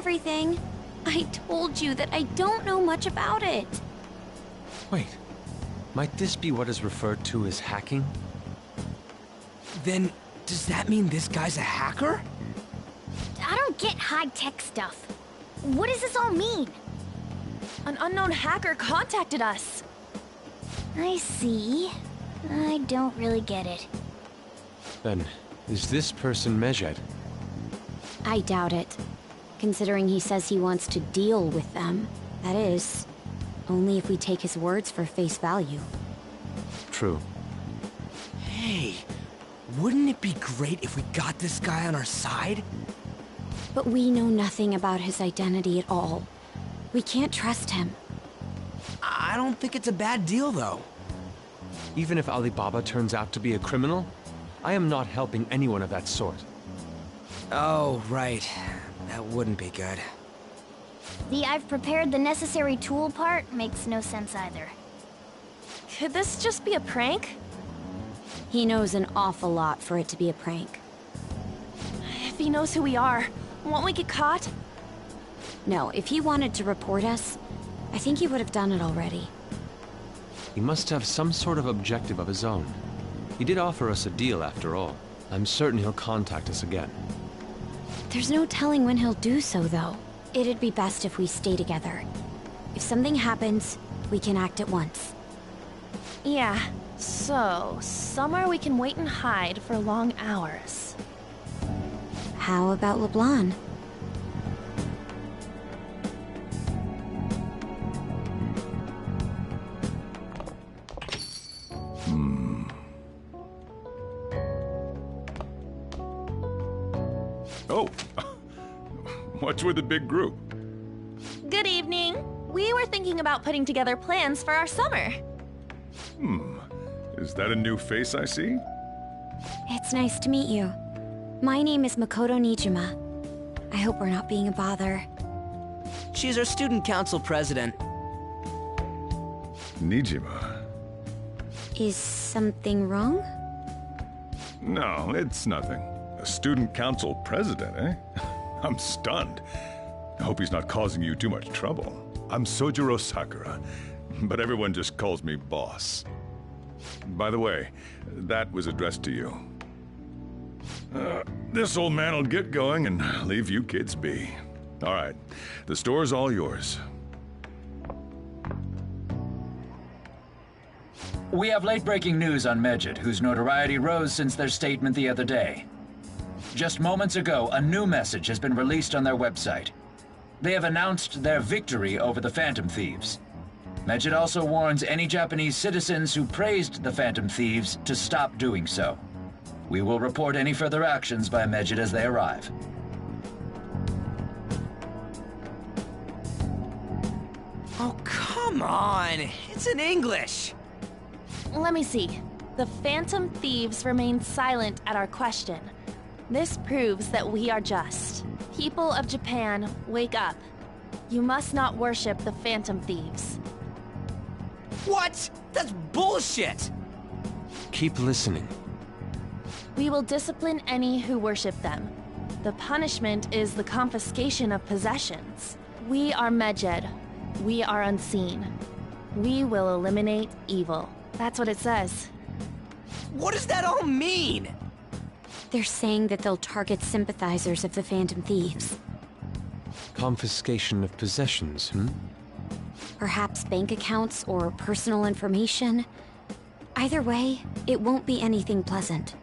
everything. I told you that I don't know much about it. Wait, might this be what is referred to as hacking? Then, does that mean this guy's a hacker? I don't get high-tech stuff. What does this all mean? An unknown hacker contacted us. I see. I don't really get it. Then, is this person Medjed? I doubt it. Considering he says he wants to deal with them. That is, only if we take his words for face value. True. Hey, wouldn't it be great if we got this guy on our side? But we know nothing about his identity at all. We can't trust him. I don't think it's a bad deal, though. Even if Alibaba turns out to be a criminal, I am not helping anyone of that sort. Oh, right. That wouldn't be good. The "I've prepared the necessary tool" part makes no sense either. Could this just be a prank? He knows an awful lot for it to be a prank. If he knows who we are, won't we get caught? No, if he wanted to report us, I think he would have done it already. He must have some sort of objective of his own. He did offer us a deal after all. I'm certain he'll contact us again. There's no telling when he'll do so, though. It'd be best if we stay together. If something happens, we can act at once. Yeah, so somewhere we can wait and hide for long hours. How about LeBlanc? Oh, what's with the big group? Good evening. We were thinking about putting together plans for our summer. Is that a new face I see? It's nice to meet you. My name is Makoto Nijima. I hope we're not being a bother. She's our student council president. Nijima. Is something wrong? No, it's nothing. A student council president, eh? I'm stunned. I hope he's not causing you too much trouble. I'm Sojiro Sakura, but everyone just calls me boss. By the way, that was addressed to you. This old man will get going and leave you kids be. All right, the store's all yours. We have late-breaking news on Medjed, whose notoriety rose since their statement the other day. Just moments ago, a new message has been released on their website. They have announced their victory over the Phantom Thieves. Medjed also warns any Japanese citizens who praised the Phantom Thieves to stop doing so. We will report any further actions by Medjed as they arrive. Oh, come on! It's in English! Let me see. The Phantom Thieves remain silent at our question. This proves that we are just. People of Japan, wake up. You must not worship the Phantom Thieves. What? That's bullshit! Keep listening. We will discipline any who worship them. The punishment is the confiscation of possessions. We are Medjed. We are unseen. We will eliminate evil. That's what it says. What does that all mean? They're saying that they'll target sympathizers of the Phantom Thieves. Confiscation of possessions, Perhaps bank accounts or personal information. Either way, it won't be anything pleasant.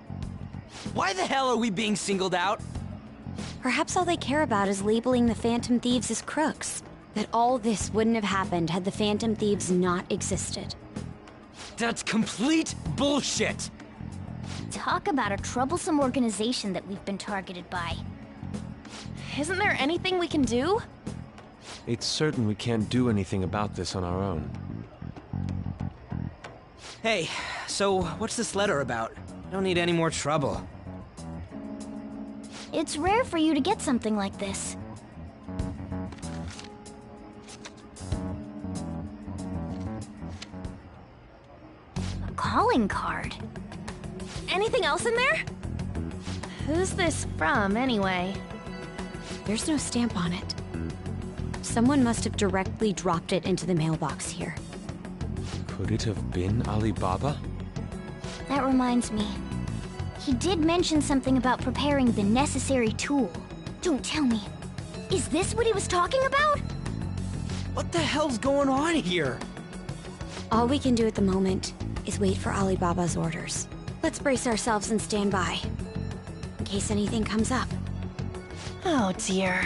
Why the hell are we being singled out? Perhaps all they care about is labeling the Phantom Thieves as crooks. That all this wouldn't have happened had the Phantom Thieves not existed. That's complete bullshit! Talk about a troublesome organization that we've been targeted by. Isn't there anything we can do? It's certain we can't do anything about this on our own. Hey, so what's this letter about? Don't need any more trouble. It's rare for you to get something like this. A calling card. Anything else in there? Who's this from, anyway? There's no stamp on it. Someone must have directly dropped it into the mailbox here. Could it have been Alibaba? That reminds me. He did mention something about preparing the necessary tool. Don't tell me. Is this what he was talking about? What the hell's going on here? All we can do at the moment is wait for Alibaba's orders. Let's brace ourselves and stand by, in case anything comes up. Oh dear.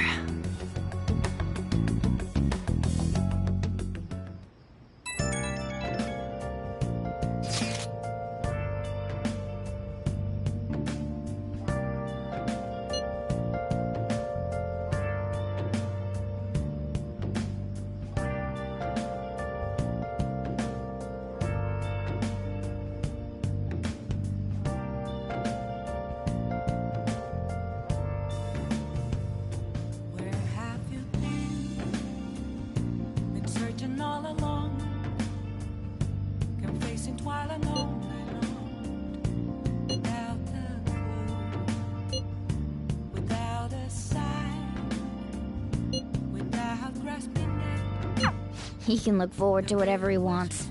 He can look forward to whatever he wants.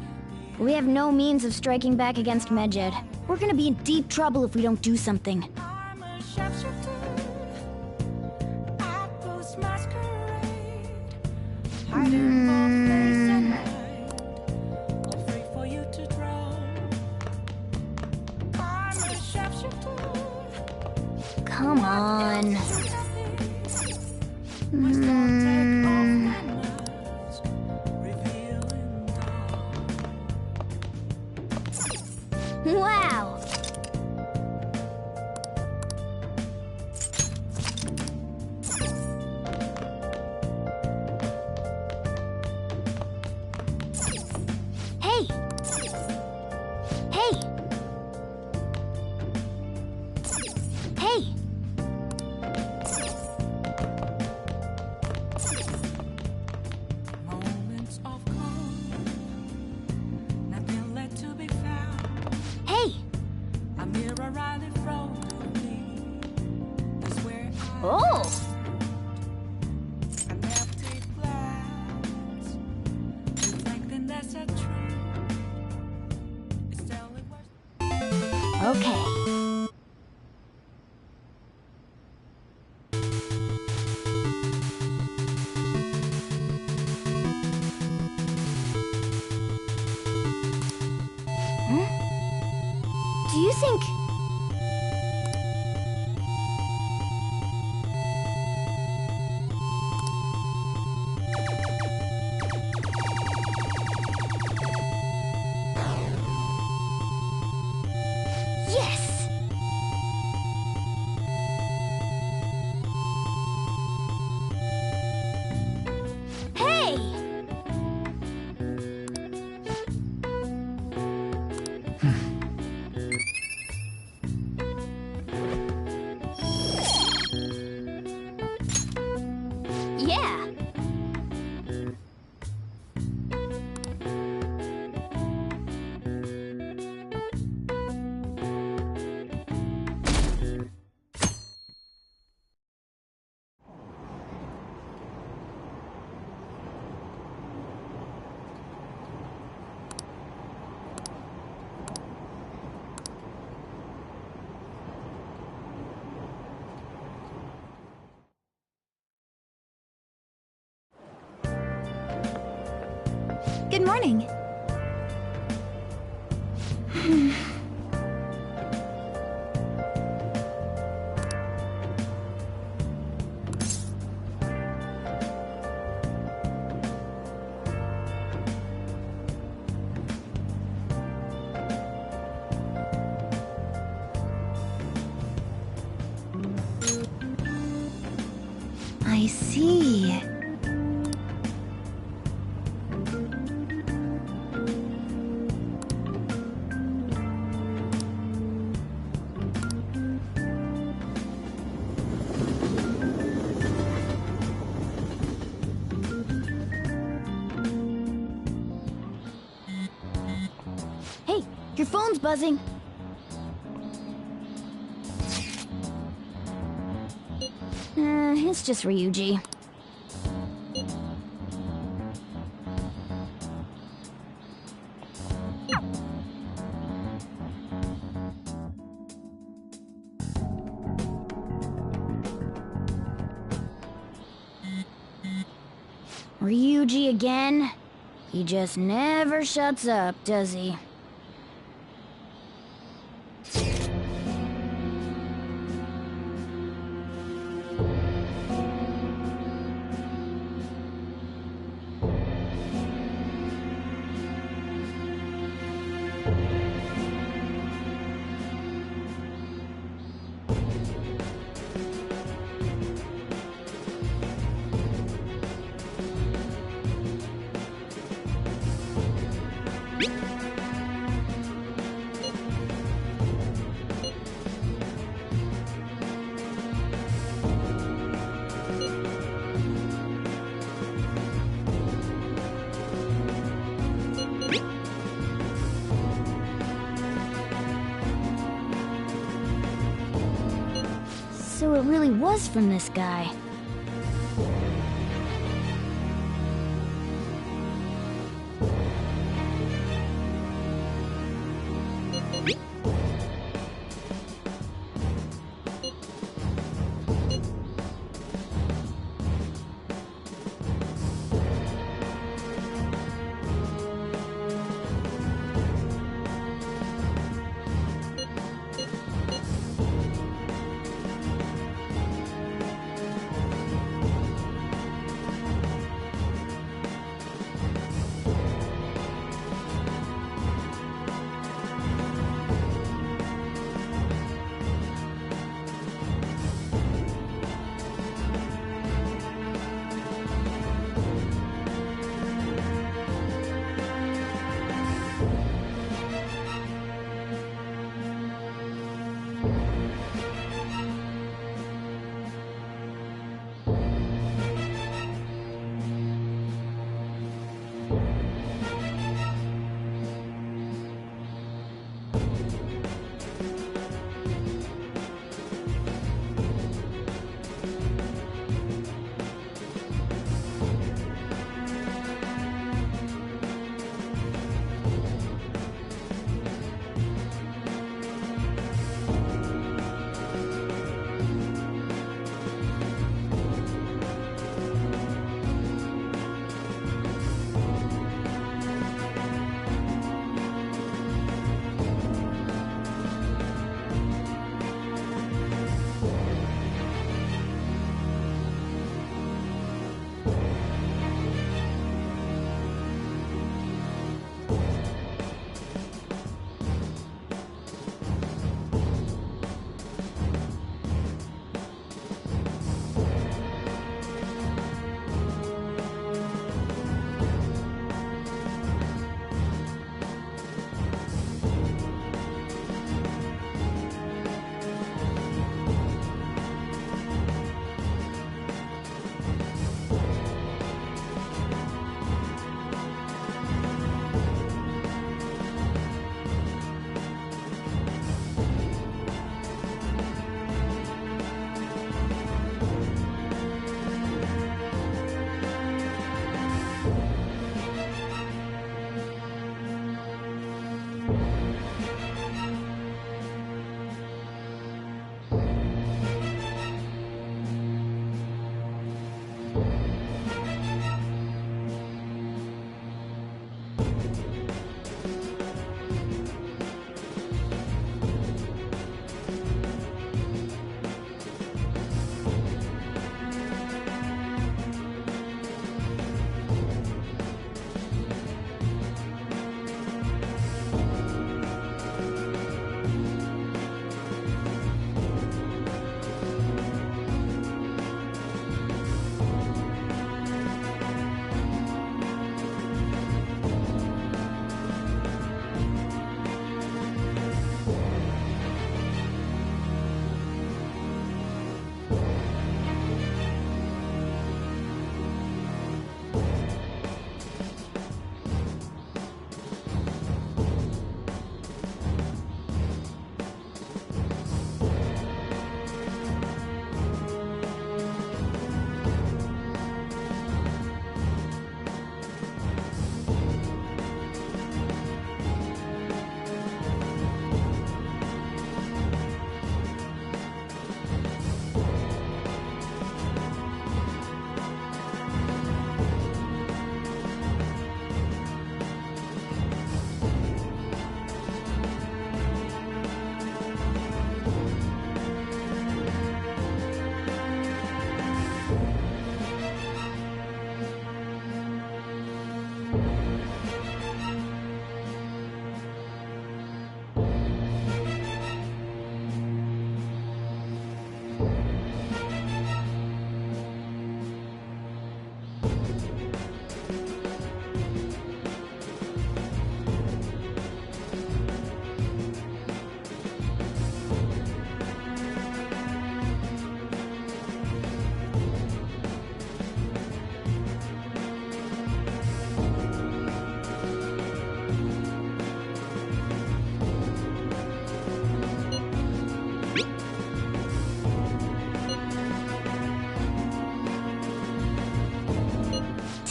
We have no means of striking back against Medjed. We're gonna be in deep trouble if we don't do something. Come on. Wow! Hey! Hey! Hey! Moments of calm, nothing left to be found. Hey! A mirror right in front of me is where Oh! an empty glass, reflecting that's a truth. It's telling what's Okay. Do you think... Yes! Hey! Yeah! Good morning. I see. Hey, your phone's buzzing. It's just Ryuji. Ryuji again? He just never shuts up, does he? So it really was from this guy.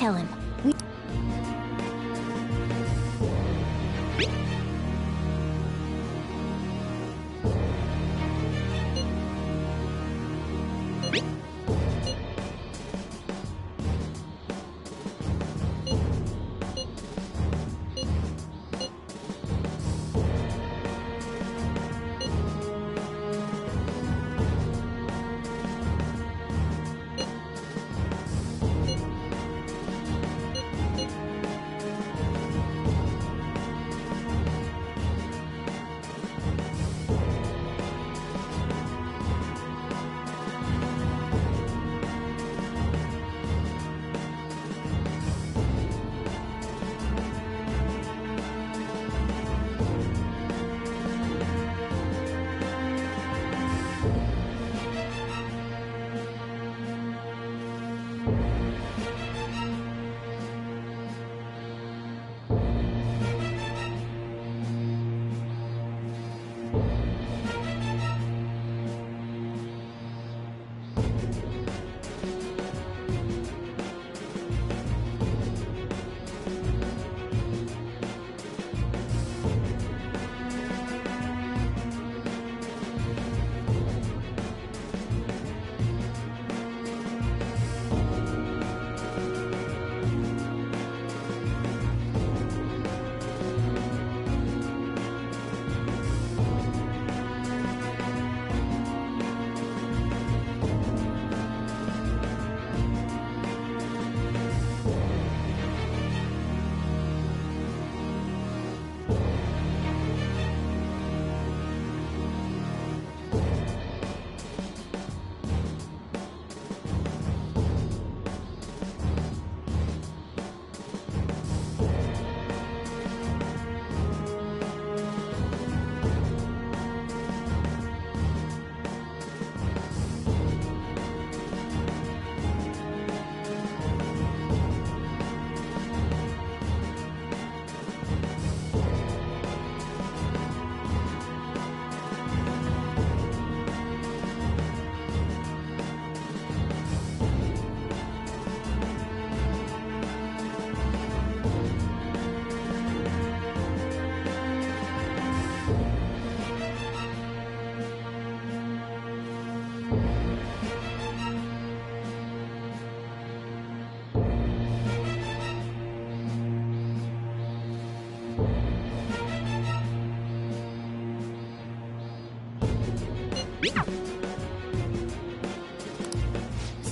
tell him.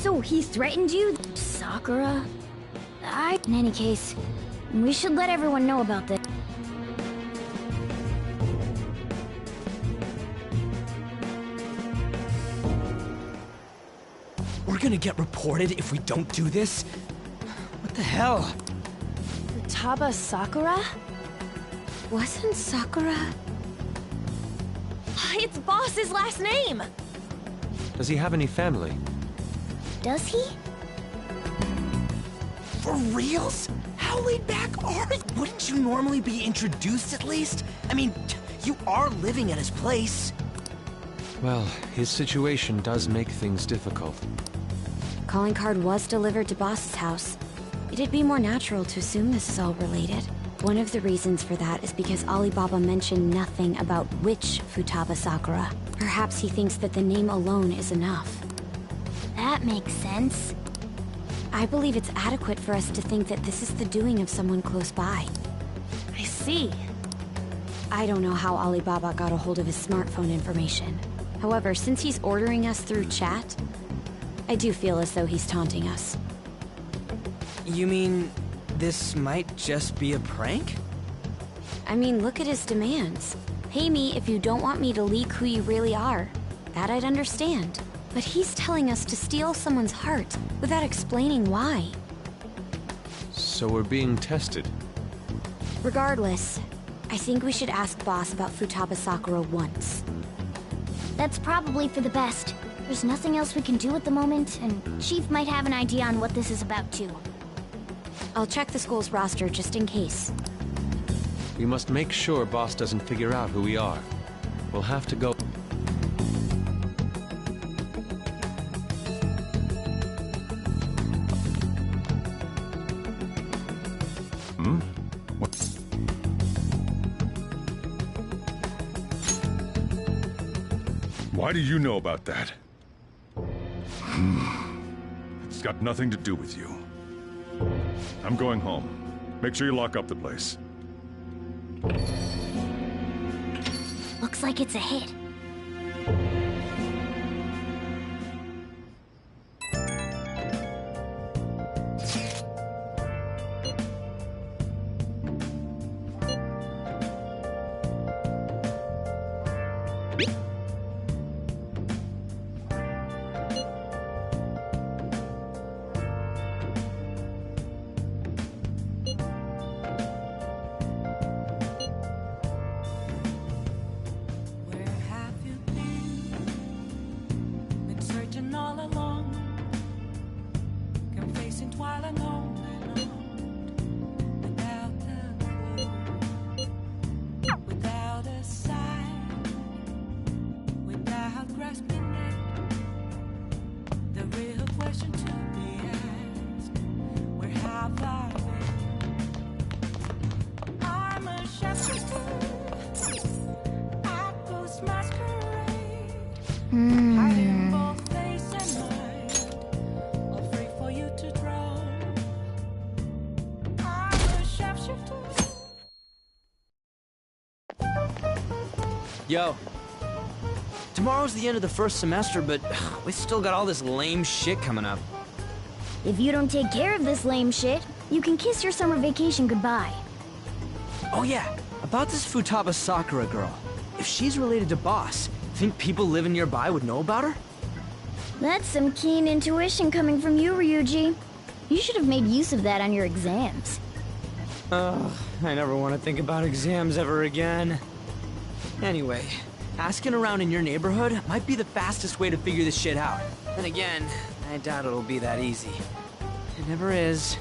So he threatened you? Sakura? In any case, we should let everyone know about this. We're gonna get reported if we don't do this? What the hell? Futaba Sakura? Wasn't Sakura... It's Boss's last name! Does he have any family? Does he? For reals? How laid back are you? Wouldn't you normally be introduced at least? I mean, you are living at his place. Well, his situation does make things difficult. Calling card was delivered to Boss's house. It'd be more natural to assume this is all related. One of the reasons for that is because Alibaba mentioned nothing about which Futaba Sakura. Perhaps he thinks that the name alone is enough. That makes sense. I believe it's adequate for us to think that this is the doing of someone close by. I see. I don't know how Alibaba got a hold of his smartphone information. However, since he's ordering us through chat, I do feel as though he's taunting us. You mean this might just be a prank? I mean, look at his demands. Pay me if you don't want me to leak who you really are. That I'd understand. But he's telling us to steal someone's heart without explaining why. So we're being tested. Regardless, I think we should ask Boss about Futaba Sakura once. That's probably for the best. There's nothing else we can do at the moment, and Chief might have an idea on what this is about too. I'll check the school's roster just in case. We must make sure Boss doesn't figure out who we are. We'll have to go... Why do you know about that? It's got nothing to do with you. I'm going home. Make sure you lock up the place. Looks like it's a hit. Where have you been? Been searching all along, confessing while alone and on, without a clue, without a sign, without grasping it. The real question to be asked: where have I been? I'm a shepherd. I post masquerade, hiding both face and mind, all free for you to draw. I'm a shapeshifter. Yo. Tomorrow's the end of the first semester, but we still got all this lame shit coming up. If you don't take care of this lame shit, you can kiss your summer vacation goodbye. Oh yeah, about this Futaba Sakura girl. If she's related to Boss, think people living nearby would know about her? That's some keen intuition coming from you, Ryuji. You should have made use of that on your exams. Ugh, I never want to think about exams ever again. Anyway, asking around in your neighborhood might be the fastest way to figure this shit out. Then again, I doubt it'll be that easy. It never is.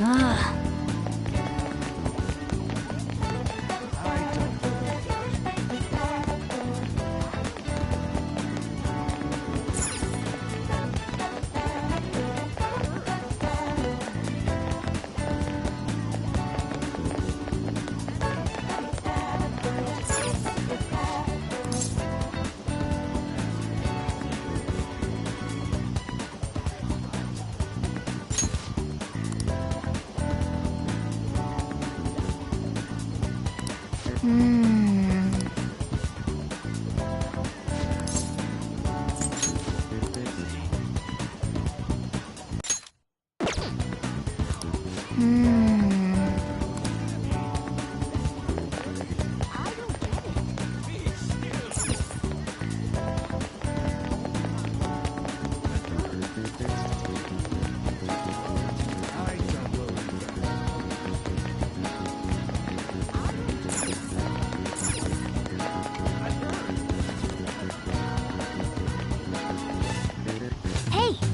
Ugh. Hey!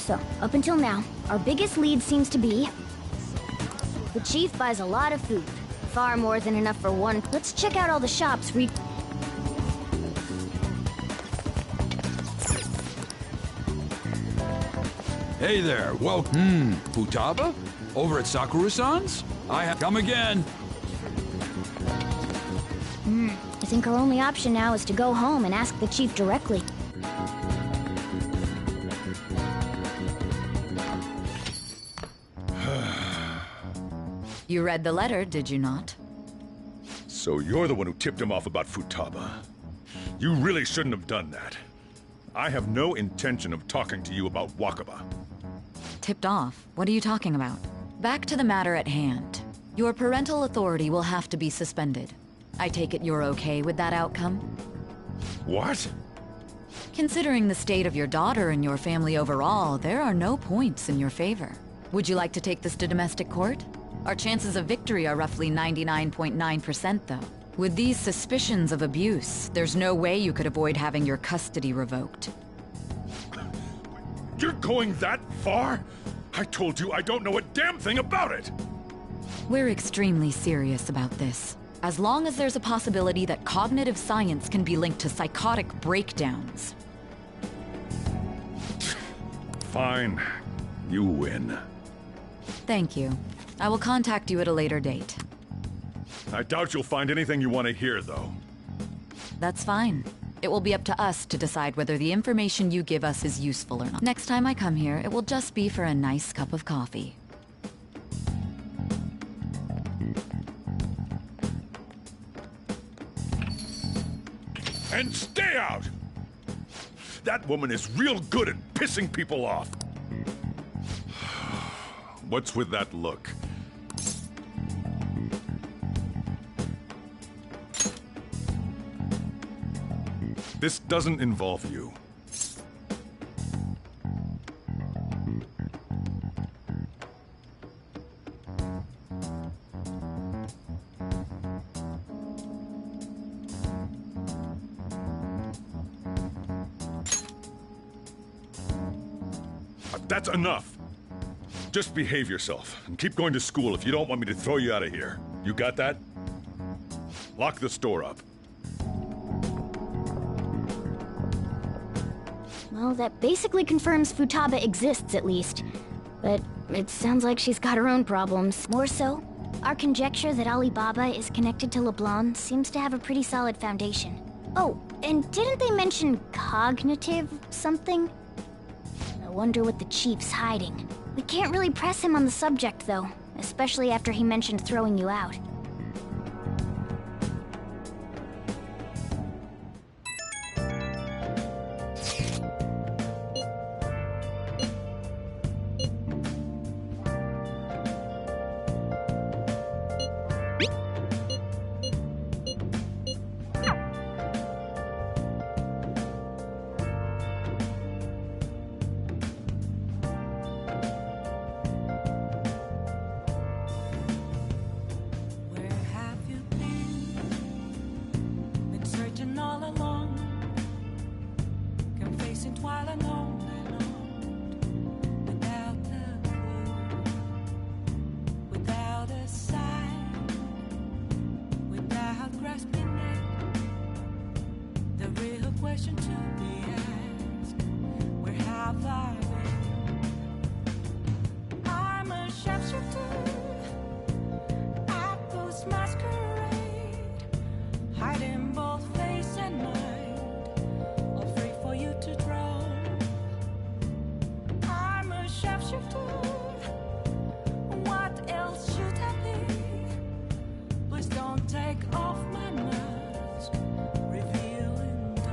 So, up until now, our biggest lead seems to be... the chief buys a lot of food. Far more than enough for one. Let's check out all the shops Hey there, welcome. Futaba? Over at Sakura-san's? I have come again. I think our only option now is to go home and ask the chief directly. You read the letter, did you not? So you're the one who tipped him off about Futaba. You really shouldn't have done that. I have no intention of talking to you about Wakaba. Tipped off? What are you talking about? Back to the matter at hand. Your parental authority will have to be suspended. I take it you're okay with that outcome? What? Considering the state of your daughter and your family overall, there are no points in your favor. Would you like to take this to domestic court? Our chances of victory are roughly 99.9%, though. With these suspicions of abuse, there's no way you could avoid having your custody revoked. You're going that far? I told you I don't know a damn thing about it! We're extremely serious about this. As long as there's a possibility that cognitive science can be linked to psychotic breakdowns. Fine. You win. Thank you. I will contact you at a later date. I doubt you'll find anything you want to hear, though. That's fine. It will be up to us to decide whether the information you give us is useful or not. Next time I come here, it will just be for a nice cup of coffee. And stay out! That woman is real good at pissing people off. What's with that look? This doesn't involve you. That's enough. Just behave yourself and keep going to school if you don't want me to throw you out of here. You got that? Lock the store up. Well, that basically confirms Futaba exists, at least. But it sounds like she's got her own problems. More so, our conjecture that Alibaba is connected to LeBlanc seems to have a pretty solid foundation. Oh, and didn't they mention cognitive something? I wonder what the chief's hiding. We can't really press him on the subject, though, especially after he mentioned throwing you out. Where have you been? Been searching all along, confessing while alone and on, without a clue, without a sign, without grasping it. The real question to be asked: where have I been? I'm a sharpshooter. Apples masquerade, hiding both face and mind, all free for you to draw. I'm a sharpshooter. What else should I be? Please don't take off my mask, revealing dawn.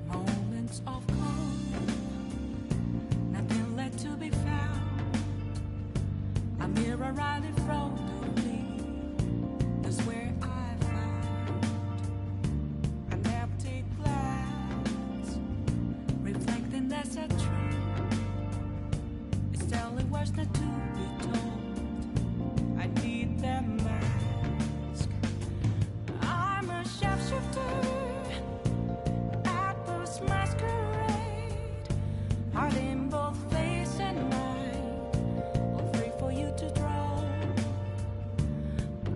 Moments of calm, nothing left to be found. A mirror right in front of me, that's where I found an empty glass, reflecting that's a truth. It's telling words not to be told. I need that mask. I'm a sharpshooter. Apples masquerade, hiding both face and mind, all free for you to draw.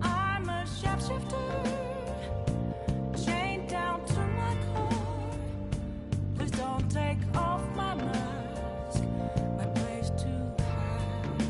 I'm a sharpshooter, chained down to my core. Please don't take off my mask, my place to hide.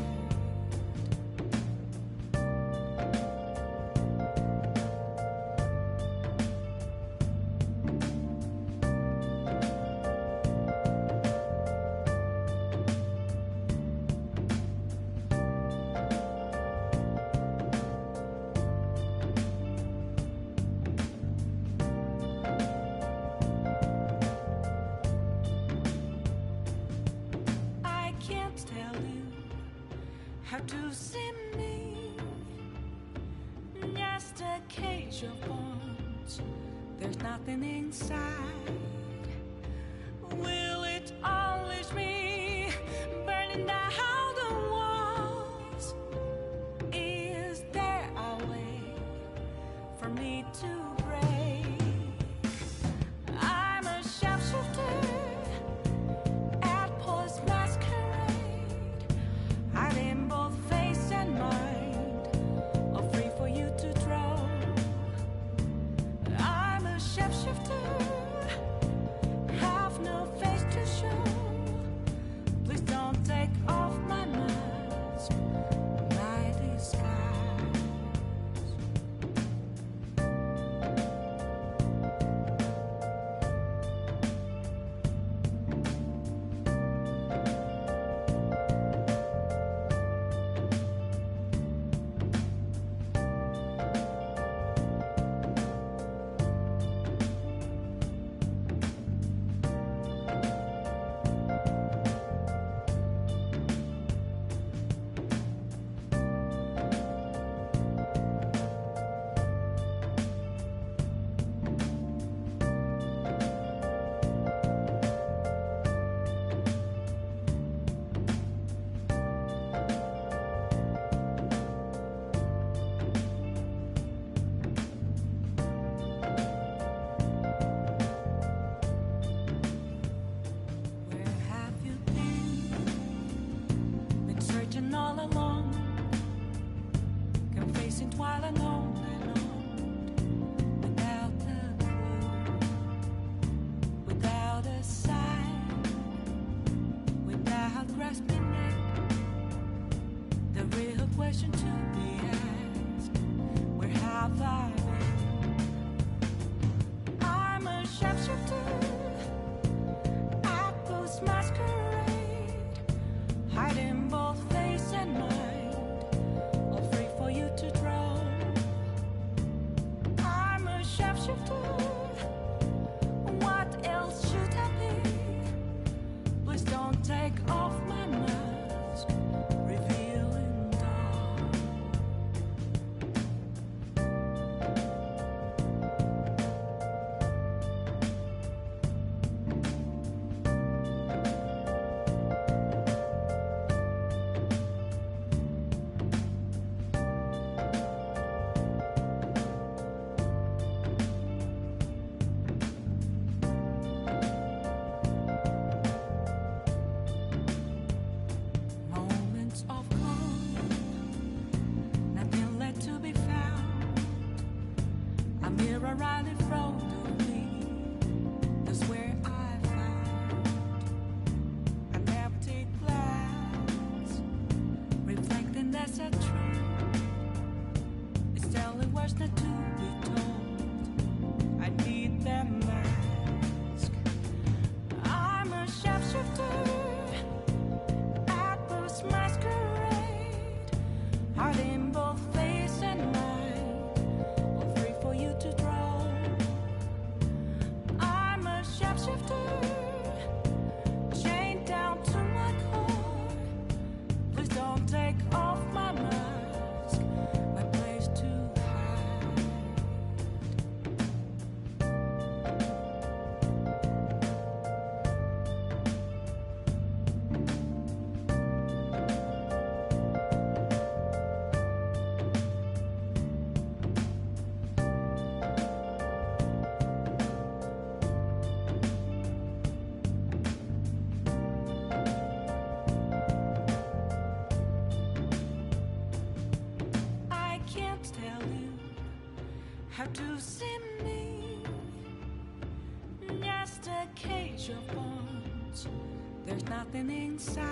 I can't tell you how to see me. Just a cage of bones. There's nothing inside. Will it unleash me, burning down the walls? Is there a way for me to break? I'm a sharpshooter. Apples masquerade, hiding both face and mind, all free for you to draw. I'm a sharpshooter. How to see me? Just a cage of bones. There's nothing inside.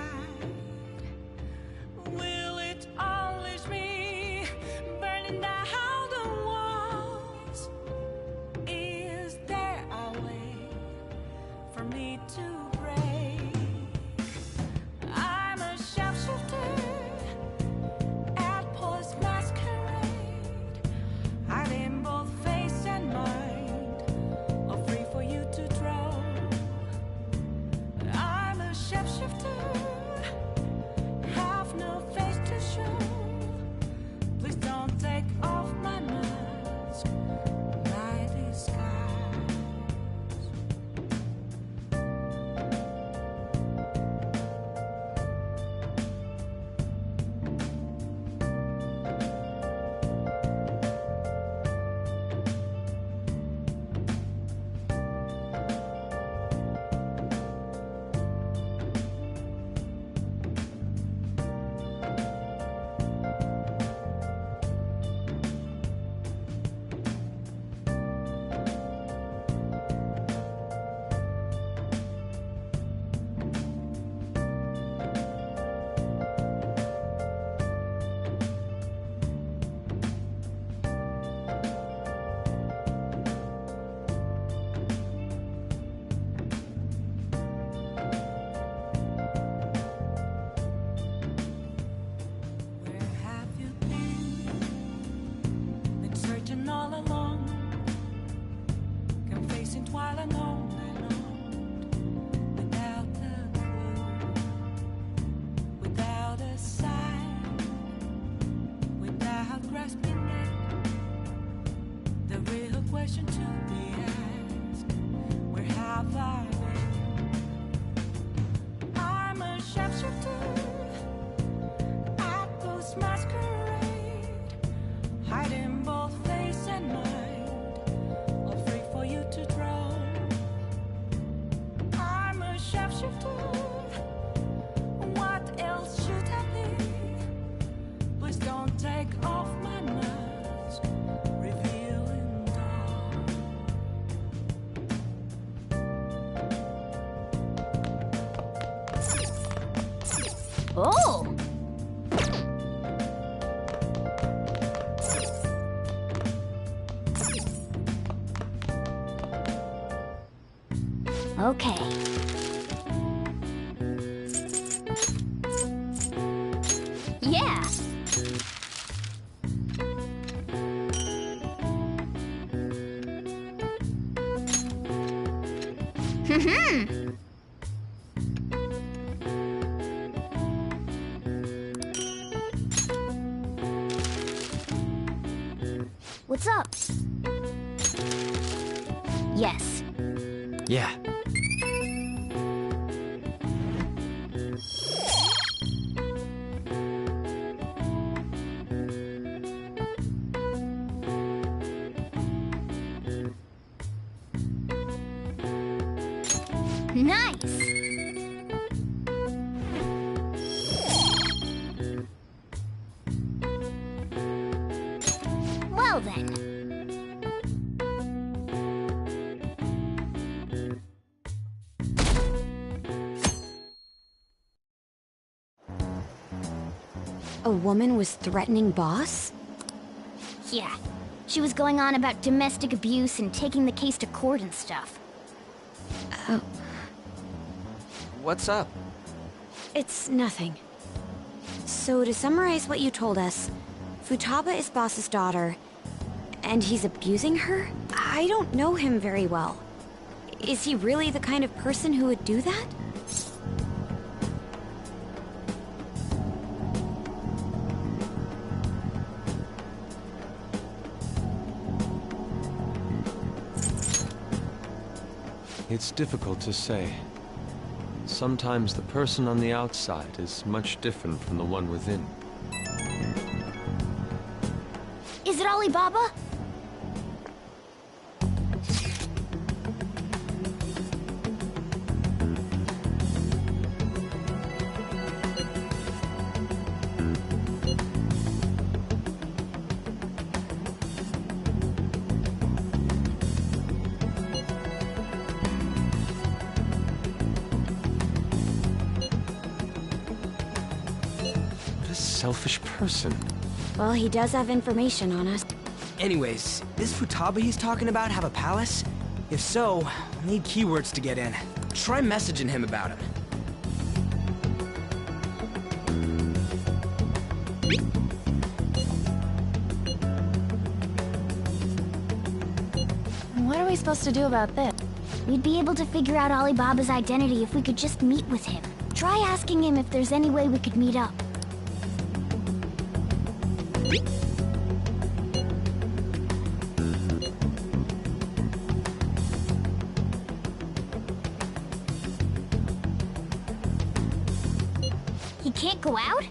Will it always be burning down the walls? Is there a way for me to break? I'm a sharpshooter at post masquerade, hiding both face and mind, all free for you to draw. I'm a shapeshifter, have no face to show. Please don't take off my mask, my disguise. Where have you been searching all along, confessing while alone and on, without a clue, without a sign, without grasping it. The real question to be asked: where have I been? I'm a sharpshooter at post masquerade, hiding both face and mind, all free for you to draw. I'm a sharpshooter, what else should I be? Please don't take off my mask, revealing dawn. Oh! Okay. Yeah. What's up? Yes. Yeah. Nice. Well then. A woman was threatening Boss? Yeah. She was going on about domestic abuse and taking the case to court and stuff. Oh, What's up? it's nothing. So to summarize what you told us, Futaba is Boss's daughter, and he's abusing her? I don't know him very well. Is he really the kind of person who would do that? It's difficult to say. Sometimes the person on the outside is much different from the one within. Is it Alibaba? selfish person. Well, he does have information on us. Anyways, does Futaba he's talking about have a palace? If so, we'll need keywords to get in. Try messaging him about it. What are we supposed to do about this? We'd be able to figure out Alibaba's identity if we could just meet with him. Try asking him if there's any way we could meet up. He can't go out?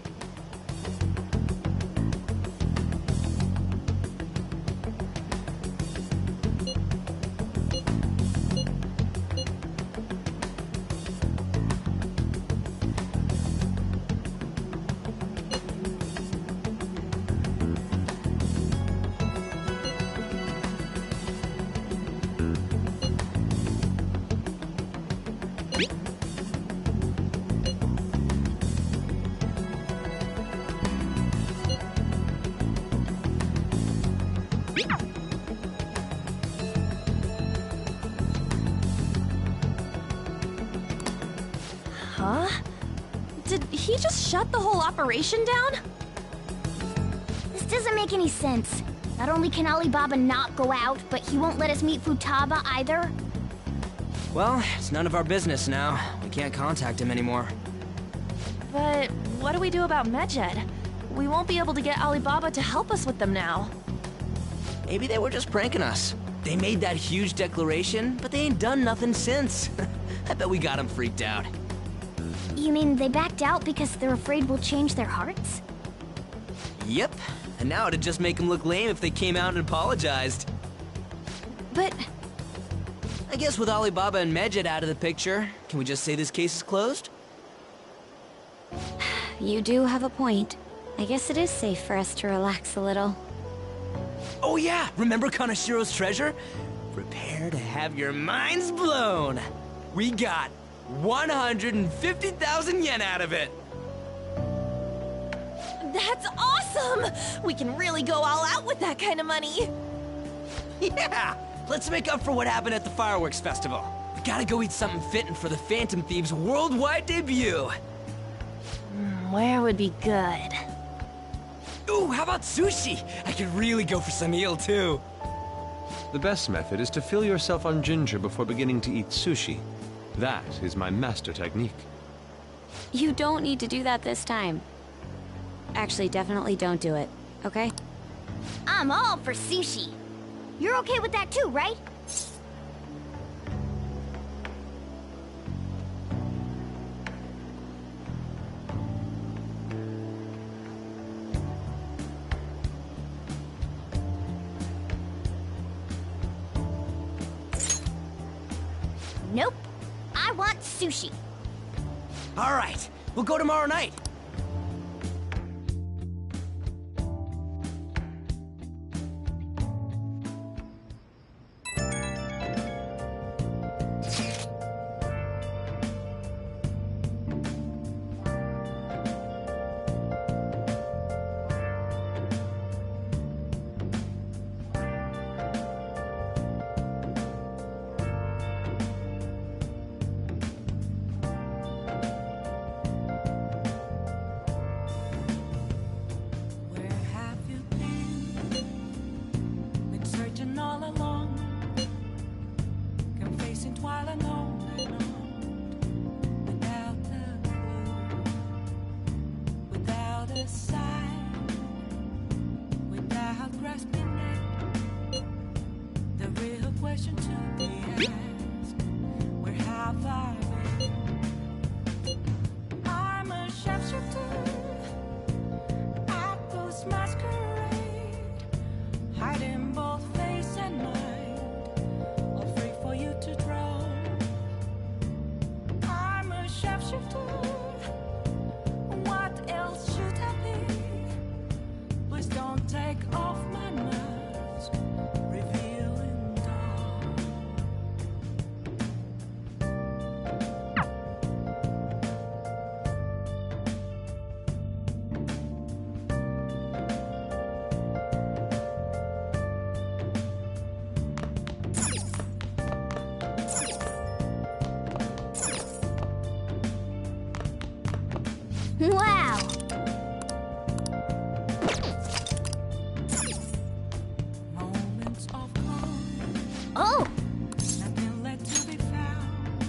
Huh? Did he just shut the whole operation down? This doesn't make any sense. Not only can Alibaba not go out, but he won't let us meet Futaba either. Well, it's none of our business now. We can't contact him anymore. But what do we do about Medjed? We won't be able to get Alibaba to help us with them now. Maybe they were just pranking us. They made that huge declaration, but they ain't done nothing since. I bet we got them freaked out. You mean they backed out because they're afraid we'll change their hearts? Yep, and now it'd just make them look lame if they came out and apologized. But I guess with Alibaba and Medjed out of the picture, can we just say this case is closed? You do have a point. I guess it is safe for us to relax a little. Oh yeah, remember Kanashiro's treasure? Prepare to have your minds blown. We got 150,000 yen out of it. that's awesome! We can really go all out with that kind of money. Yeah, let's make up for what happened at the fireworks festival. We gotta go eat something fitting for the Phantom Thieves' worldwide debut. Where would be good? Ooh, how about sushi? I could really go for some eel too. The best method is to fill yourself on ginger before beginning to eat sushi. That is my master technique. You don't need to do that this time. Actually, definitely don't do it, okay? I'm all for sushi. You're okay with that too, right? Nope. I want sushi. All right, we'll go tomorrow night. Where have you been? Been searching all along, confessing while alone and on, without a clue, without a sign, without grasping it. The real question to be asked: where have I been? I'm a sharpshooter. Apples masquerade, hiding both face and mind, afraid for you to draw. I'm a sharpshooter. What else should I be? Please don't take off my mask, revealing dawn. Wow! Moments of calm, Oh! nothing left to be found.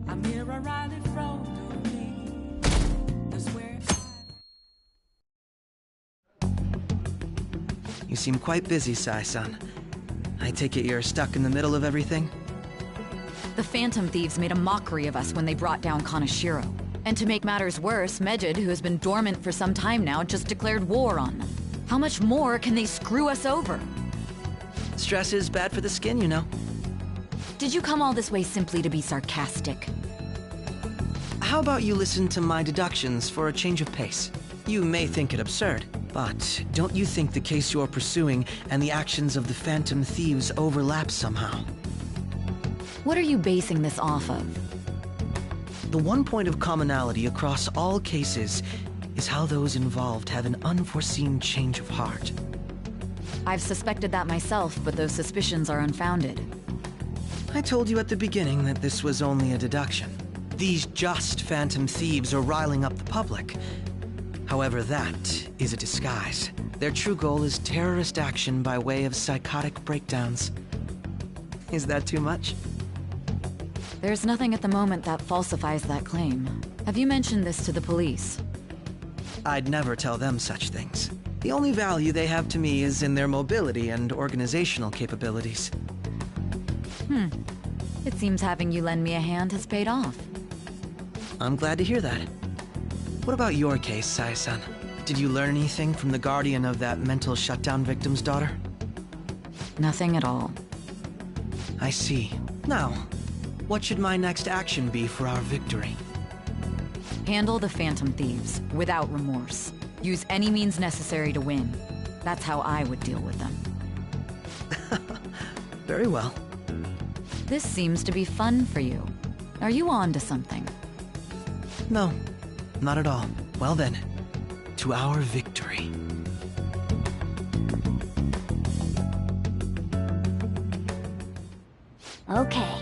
A mirror rightly thrown to me. That's where You seem quite busy, Sai-san. I take it you're stuck in the middle of everything? The Phantom Thieves made a mockery of us when they brought down Kaneshiro. And to make matters worse, Mejid, who has been dormant for some time now, just declared war on them. How much more can they screw us over? Stress is bad for the skin, you know. Did you come all this way simply to be sarcastic? How about you listen to my deductions for a change of pace? You may think it absurd, but don't you think the case you're pursuing and the actions of the Phantom Thieves overlap somehow? What are you basing this off of? The one point of commonality across all cases is how those involved have an unforeseen change of heart. I've suspected that myself, but those suspicions are unfounded. I told you at the beginning that this was only a deduction. These just Phantom Thieves are riling up the public. However, that is a disguise. Their true goal is terrorist action by way of psychotic breakdowns. Is that too much? There's nothing at the moment that falsifies that claim. Have you mentioned this to the police? I'd never tell them such things. The only value they have to me is in their mobility and organizational capabilities. It seems having you lend me a hand has paid off. I'm glad to hear that. What about your case, Sai-san? Did you learn anything from the guardian of that mental shutdown victim's daughter? Nothing at all. I see. Now, what should my next action be for our victory? Handle the Phantom Thieves, without remorse. Use any means necessary to win. That's how I would deal with them. Very well. This seems to be fun for you. Are you on to something? No, not at all. Well then, to our victory. Okay.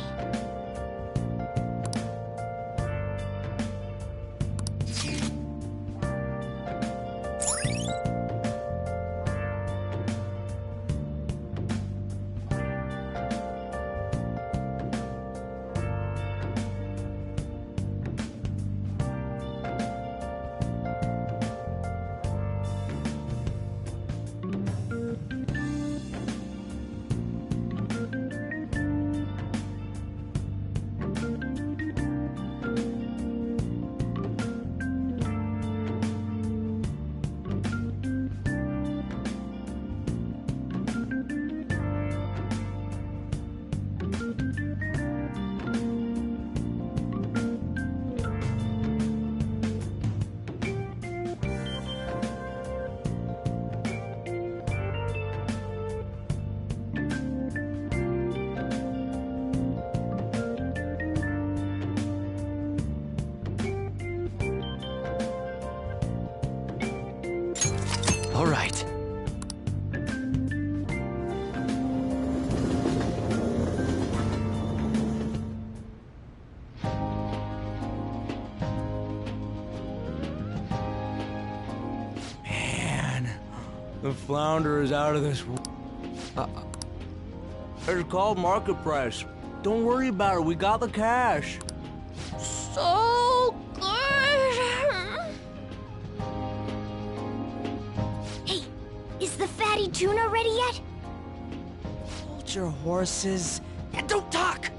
All right. Man, the flounder is out of this. It's called market price. Don't worry about it. We got the cash. So good! Hey, is the fatty tuna ready yet? Hold your horses and don't talk.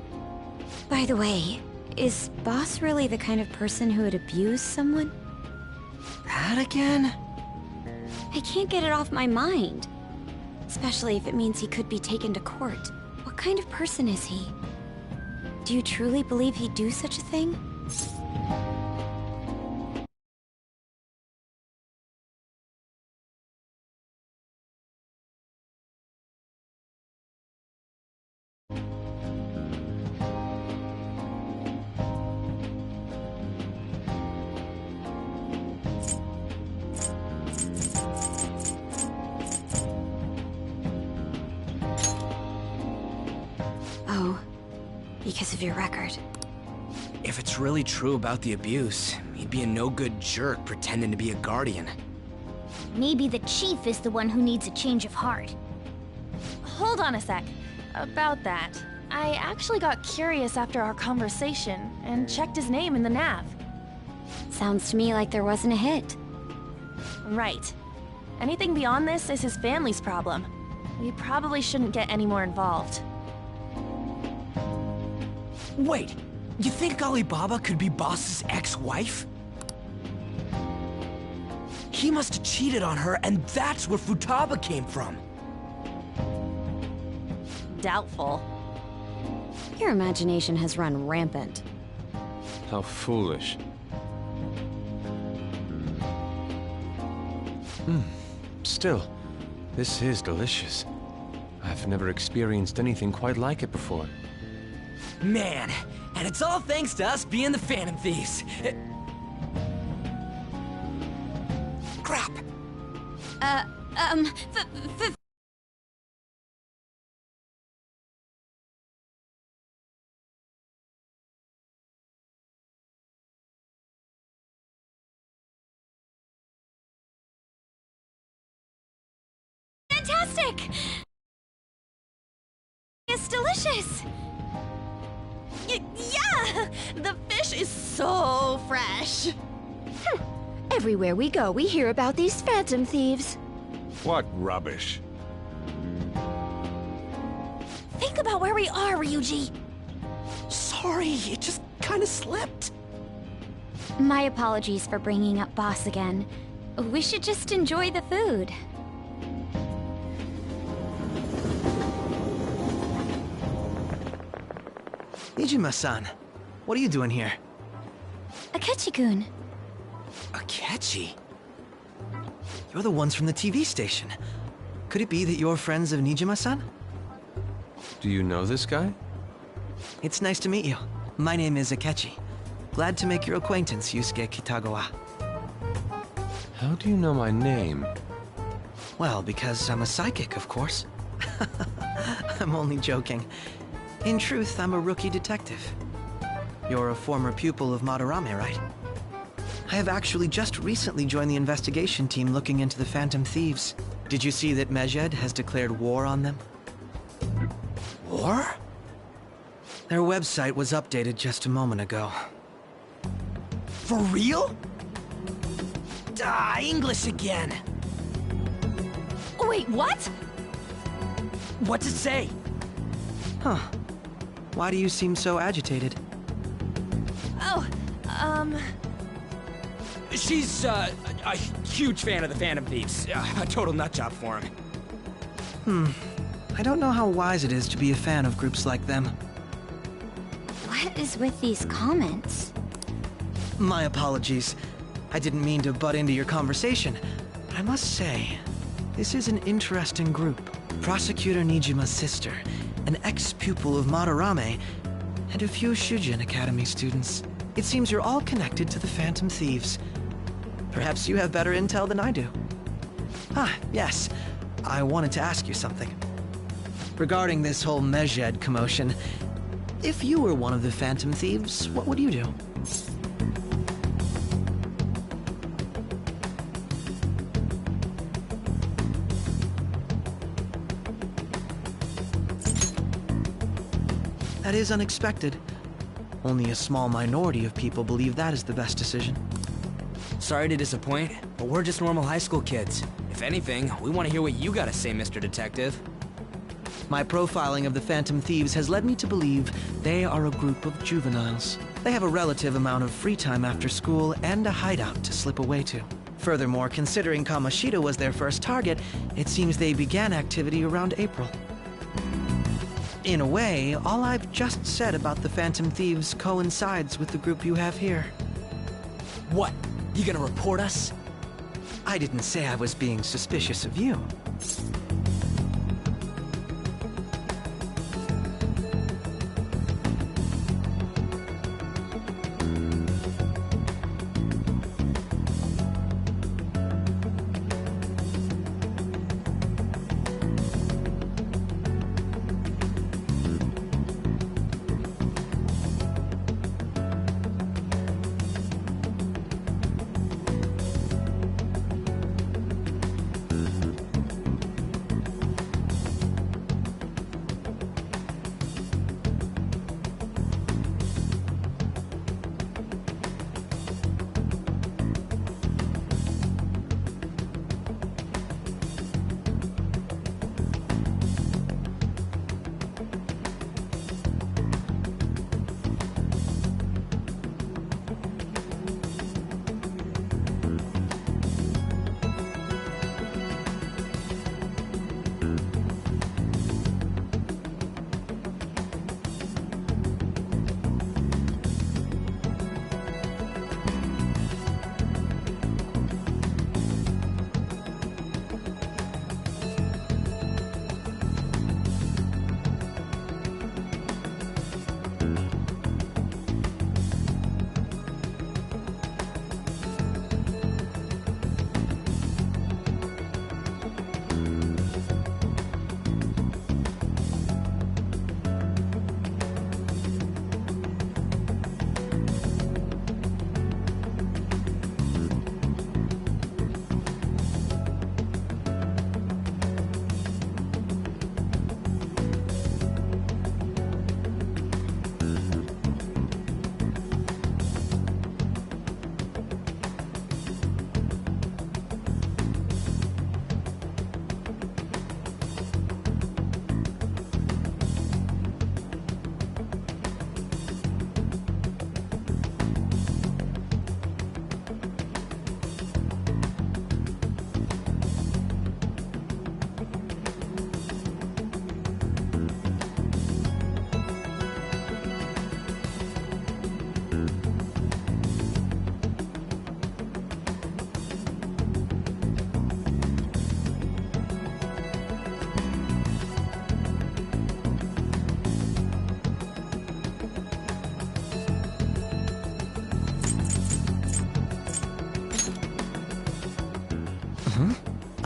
By the way, is Boss really the kind of person who would abuse someone? That again? I can't get it off my mind. Especially if it means he could be taken to court. What kind of person is he? Do you truly believe he'd do such a thing? Oh, because of your record. If it's really true about the abuse, he'd be a no-good jerk pretending to be a guardian. Maybe the chief is the one who needs a change of heart. Hold on a sec. About that, I actually got curious after our conversation and checked his name in the nav. Sounds to me like there wasn't a hit. Right. Anything beyond this is his family's problem. We probably shouldn't get any more involved. Wait, you think Alibaba could be Boss's ex-wife? He must have cheated on her, and that's where Futaba came from. Doubtful. Your imagination has run rampant. How foolish. Still, this is delicious. I've never experienced anything quite like it before. Man, and it's all thanks to us being the Phantom Thieves. Crap. Fantastic! It's delicious! Yeah! The fish is so fresh! Everywhere we go, we hear about these phantom thieves. What rubbish. Think about where we are, Ryuji! Sorry, it just kind of slipped. My apologies for bringing up Boss again. We should just enjoy the food. Nijima-san, what are you doing here? Akechi-kun. Akechi? You're the ones from the TV station. Could it be that you're friends of Nijima-san? Do you know this guy? It's nice to meet you. My name is Akechi. Glad to make your acquaintance, Yusuke Kitagawa. How do you know my name? Well, because I'm a psychic, of course. I'm only joking. In truth, I'm a rookie detective. You're a former pupil of Madarame, right? I have actually just recently joined the investigation team looking into the Phantom Thieves. Did you see that Mejed has declared war on them? War? Their website was updated just a moment ago. For real? English again. Wait, what? What's it say? Huh. Why do you seem so agitated? Oh, She's, a huge fan of the Phantom Thieves. A total nutjob for him. I don't know how wise it is to be a fan of groups like them. What is with these comments? My apologies. I didn't mean to butt into your conversation. But I must say, this is an interesting group. Prosecutor Nijima's sister, an ex-pupil of Madarame, and a few Shujin Academy students. It seems you're all connected to the Phantom Thieves. Perhaps you have better intel than I do. Ah, yes. I wanted to ask you something. Regarding this whole Mejed commotion, if you were one of the Phantom Thieves, what would you do? That is unexpected. Only a small minority of people believe that is the best decision. Sorry to disappoint, but we're just normal high school kids. If anything, we want to hear what you gotta say, Mr. Detective. My profiling of the Phantom Thieves has led me to believe they are a group of juveniles. They have a relative amount of free time after school and a hideout to slip away to. Furthermore, considering Kamoshida was their first target, it seems they began activity around April. In a way, all I've just said about the Phantom Thieves coincides with the group you have here. What? You gonna report us? I didn't say I was being suspicious of you.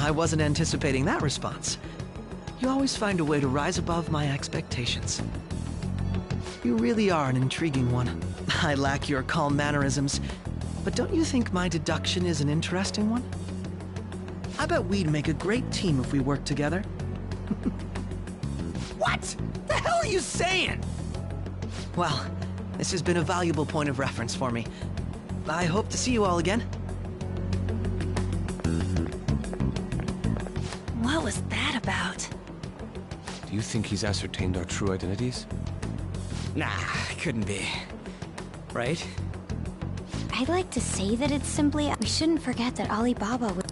I wasn't anticipating that response. You always find a way to rise above my expectations. You really are an intriguing one. I lack your calm mannerisms, but don't you think my deduction is an interesting one? I bet we'd make a great team if we worked together. What? The hell are you saying? Well, this has been a valuable point of reference for me. I hope to see you all again. What was that about? Do you think he's ascertained our true identities? Nah, couldn't be. Right? I'd like to say that it's simply... We shouldn't forget that Alibaba was...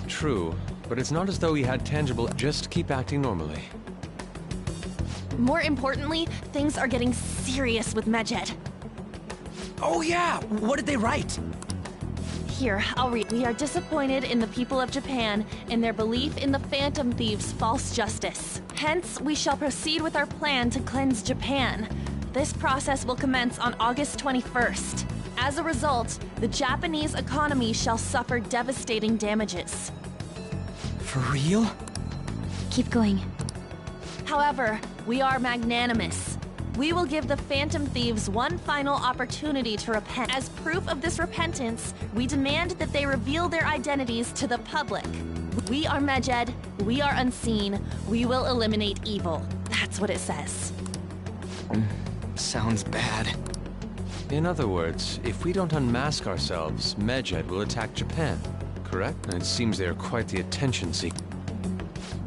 True, but it's not as though he had tangible... Just keep acting normally. More importantly, things are getting serious with Medjed. Oh yeah, what did they write? Here, I'll read. We are disappointed in the people of Japan in their belief in the Phantom Thieves' false justice. Hence, we shall proceed with our plan to cleanse Japan. This process will commence on August 21st. As a result, the Japanese economy shall suffer devastating damages. For real? Keep going. However, we are magnanimous. We will give the Phantom Thieves one final opportunity to repent. As proof of this repentance, we demand that they reveal their identities to the public. We are Medjed, we are unseen, we will eliminate evil. That's what it says. Sounds bad. In other words, if we don't unmask ourselves, Medjed will attack Japan, correct? And it seems they are quite the attention seeker.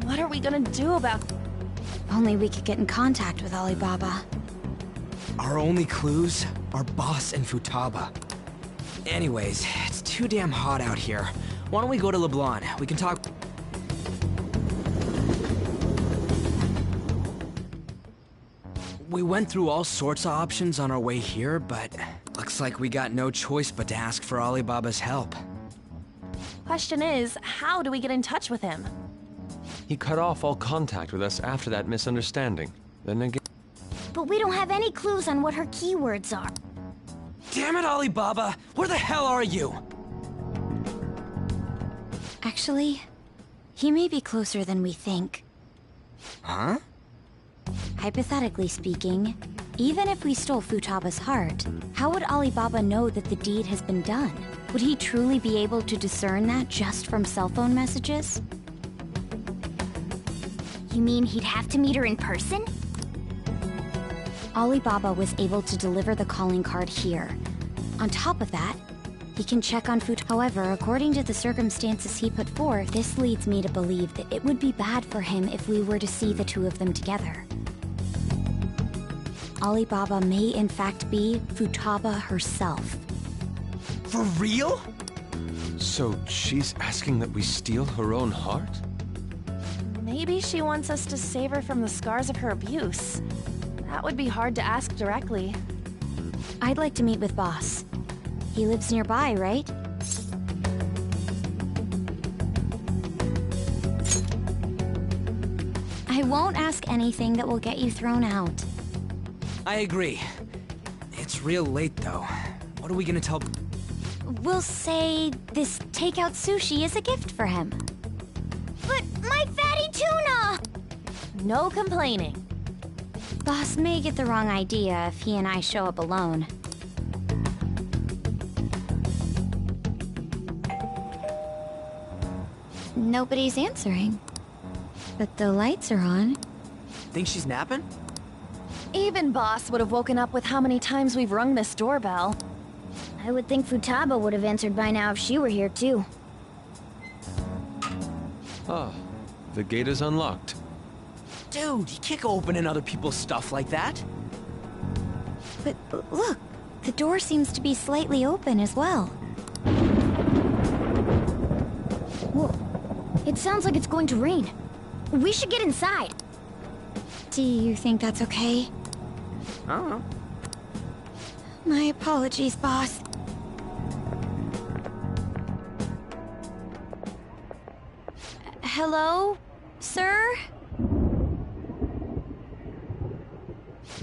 What are we gonna do about... Only we could get in contact with Alibaba. Our only clues are Boss and Futaba. Anyways, it's too damn hot out here. Why don't we go to Leblon? We can talk... We went through all sorts of options on our way here, but looks like we got no choice but to ask for Alibaba's help. Question is, how do we get in touch with him? He cut off all contact with us after that misunderstanding. Then again... But we don't have any clues on what her keywords are. Damn it, Alibaba! Where the hell are you? Actually, he may be closer than we think. Huh? Hypothetically speaking, even if we stole Futaba's heart, how would Alibaba know that the deed has been done? Would he truly be able to discern that just from cell phone messages? You mean he'd have to meet her in person? Alibaba was able to deliver the calling card here. On top of that, he can check on Futaba. However, according to the circumstances he put forth, this leads me to believe that it would be bad for him if we were to see the two of them together. Alibaba may in fact be Futaba herself. For real? So she's asking that we steal her own heart? Maybe she wants us to save her from the scars of her abuse. That would be hard to ask directly. I'd like to meet with Boss. He lives nearby, right? I won't ask anything that will get you thrown out. I agree. It's real late, though. What are we gonna tell... We'll say this takeout sushi is a gift for him. But my fatty tuna! No complaining. Boss may get the wrong idea if he and I show up alone. Nobody's answering. But the lights are on. Think she's napping? Even Boss would have woken up with how many times we've rung this doorbell. I would think Futaba would have answered by now if she were here too. Ah, the gate is unlocked. Dude, you can't go opening other people's stuff like that. But look, the door seems to be slightly open as well. Whoa. It sounds like it's going to rain. We should get inside. Do you think that's okay? I don't know. My apologies, boss. Hello, sir?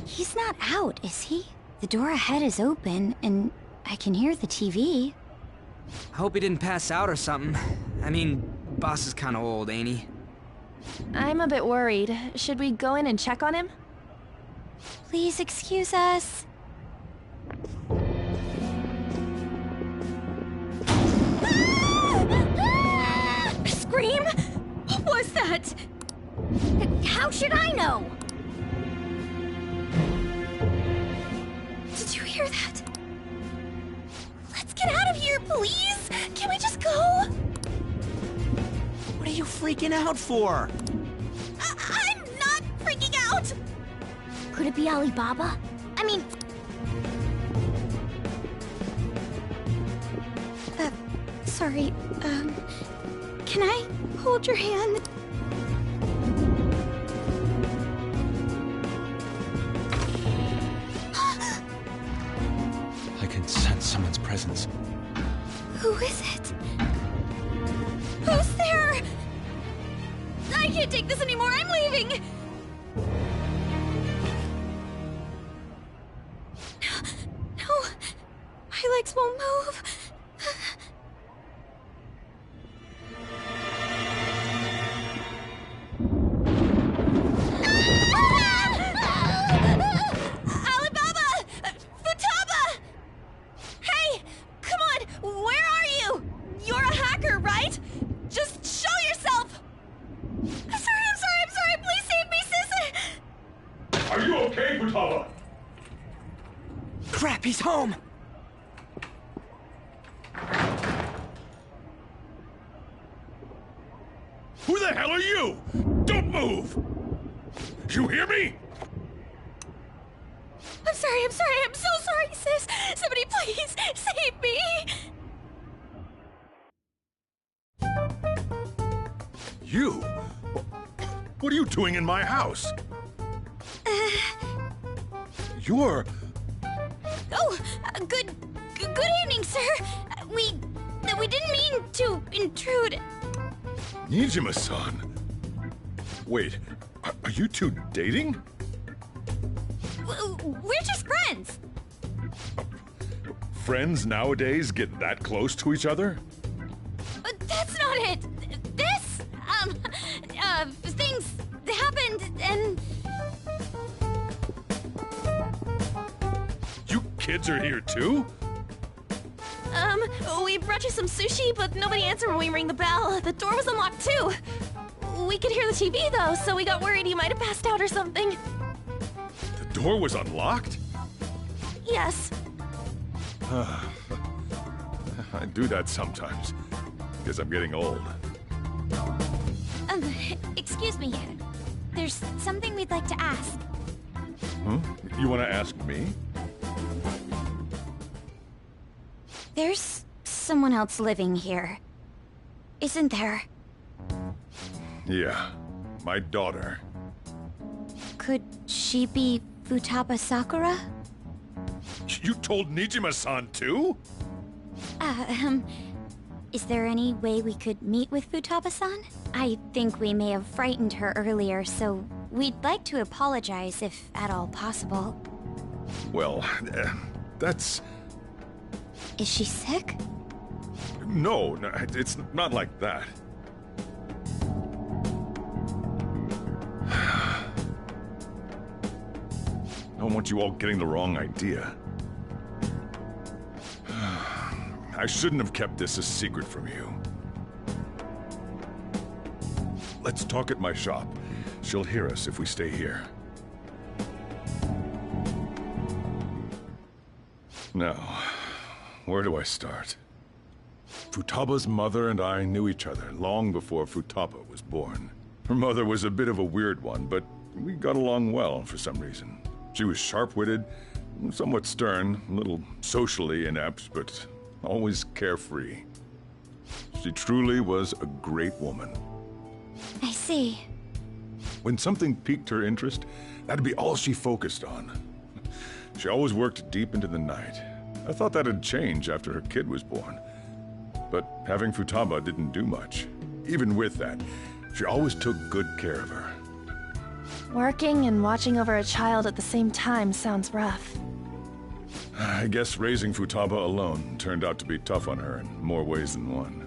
He's not out, is he? The door ahead is open, and I can hear the TV. I hope he didn't pass out or something. I mean, Boss is kinda old, ain't he? I'm a bit worried. Should we go in and check on him? Please excuse us. Scream? What was that? How should I know? Did you hear that? Let's get out of here, please! Can we just go? What are you freaking out for? I'm not freaking out! Could it be Alibaba? I mean... Sorry, can I hold your hand? I can sense someone's presence. Who is it? Who's there? I can't take this anymore, I'm leaving! No, my legs won't move. Crap, he's home! Who the hell are you? Don't move! You hear me? I'm so sorry, sis! Somebody please save me! You? What are you doing in my house? You're... Oh, good evening, sir. We didn't mean to intrude. Nijima-san. Wait, are you two dating? We're just friends. Friends nowadays get that close to each other? That's not it. This, things happened and... You kids are here too? We brought you some sushi, but nobody answered when we rang the bell. The door was unlocked too. We could hear the TV though, so we got worried you might have passed out or something. The door was unlocked? Yes. I do that sometimes. Guess I'm getting old. Excuse me. There's something we'd like to ask. Huh? You want to ask me? There's someone else living here, isn't there? Yeah, my daughter. Could she be Futaba Sakura? You told Nijima-san too? Is there any way we could meet with Futaba-san? I think we may have frightened her earlier, so we'd like to apologize if at all possible. Well, that's... Is she sick? No, it's not like that. I don't want you all getting the wrong idea. I shouldn't have kept this a secret from you. Let's talk at my shop. She'll hear us if we stay here. Now, where do I start? Futaba's mother and I knew each other long before Futaba was born. Her mother was a bit of a weird one, but we got along well for some reason. She was sharp-witted, somewhat stern, a little socially inept, but always carefree. She truly was a great woman. I see. When something piqued her interest, that'd be all she focused on. She always worked deep into the night. I thought that'd change after her kid was born. But having Futaba didn't do much. Even with that, she always took good care of her. Working and watching over a child at the same time sounds rough. I guess raising Futaba alone turned out to be tough on her in more ways than one.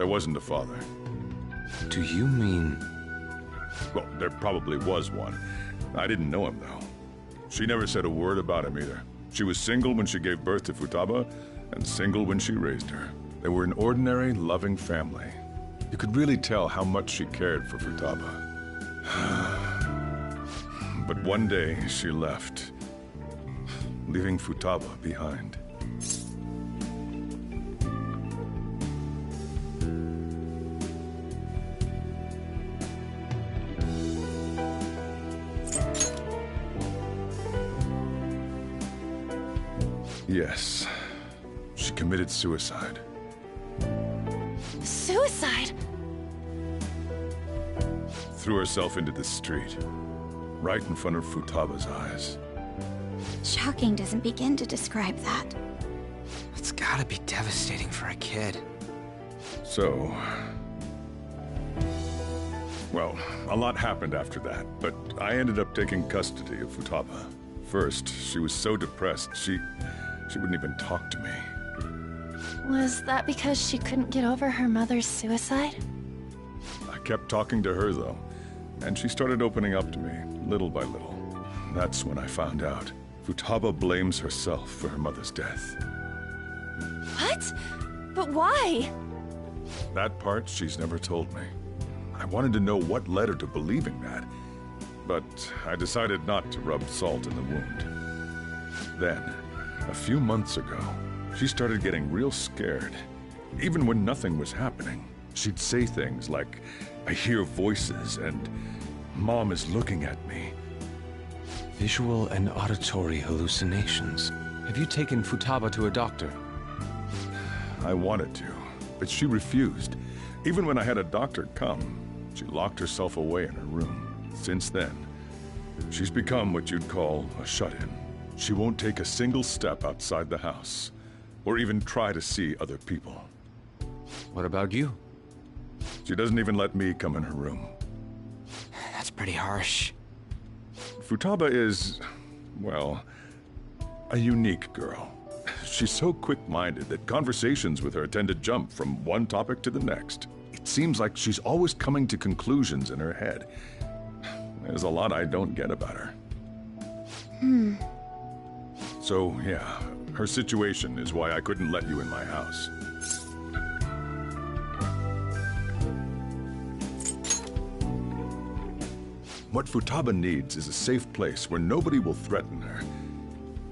There wasn't a father. Do you mean... Well, there probably was one. I didn't know him, though. She never said a word about him either. She was single when she gave birth to Futaba, and single when she raised her. They were an ordinary, loving family. You could really tell how much she cared for Futaba. But one day, she left, leaving Futaba behind. Yes. She committed suicide. Suicide? Threw herself into the street, right in front of Futaba's eyes. Shocking doesn't begin to describe that. It's gotta be devastating for a kid. So... Well, a lot happened after that, but I ended up taking custody of Futaba. First, she was so depressed, she wouldn't even talk to me. Was that because she couldn't get over her mother's suicide? I kept talking to her, though, and she started opening up to me, little by little. That's when I found out. Futaba blames herself for her mother's death. What? But why? That part she's never told me. I wanted to know what led her to believing that, but I decided not to rub salt in the wound. Then, a few months ago, she started getting real scared. Even when nothing was happening, she'd say things like, "I hear voices," and "Mom is looking at me." Visual and auditory hallucinations. Have you taken Futaba to a doctor? I wanted to, but she refused. Even when I had a doctor come, she locked herself away in her room. Since then, she's become what you'd call a shut-in. She won't take a single step outside the house, or even try to see other people. What about you? She doesn't even let me come in her room. That's pretty harsh. Futaba is, well, a unique girl. She's so quick-minded that conversations with her tend to jump from one topic to the next. It seems like she's always coming to conclusions in her head. There's a lot I don't get about her. So, yeah, her situation is why I couldn't let you in my house. What Futaba needs is a safe place where nobody will threaten her.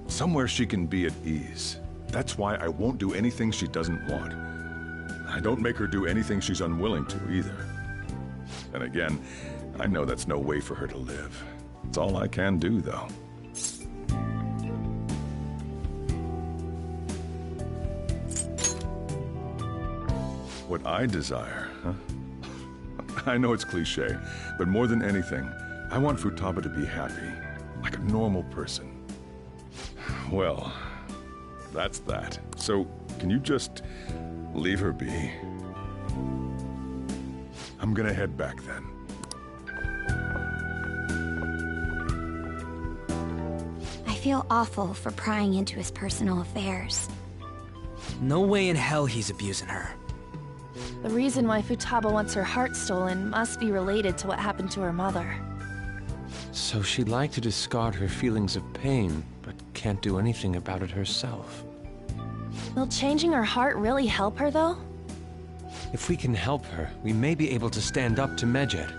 Somewhere she can be at ease. That's why I won't do anything she doesn't want. I don't make her do anything she's unwilling to, either. And again, I know that's no way for her to live. It's all I can do, though. What I desire, huh? I know it's cliché, but more than anything, I want Futaba to be happy, like a normal person. Well, that's that. So, can you just leave her be? I'm gonna head back then. I feel awful for prying into his personal affairs. No way in hell he's abusing her. The reason why Futaba wants her heart stolen must be related to what happened to her mother. So she'd like to discard her feelings of pain, but can't do anything about it herself. Will changing her heart really help her, though? If we can help her, we may be able to stand up to Medjed.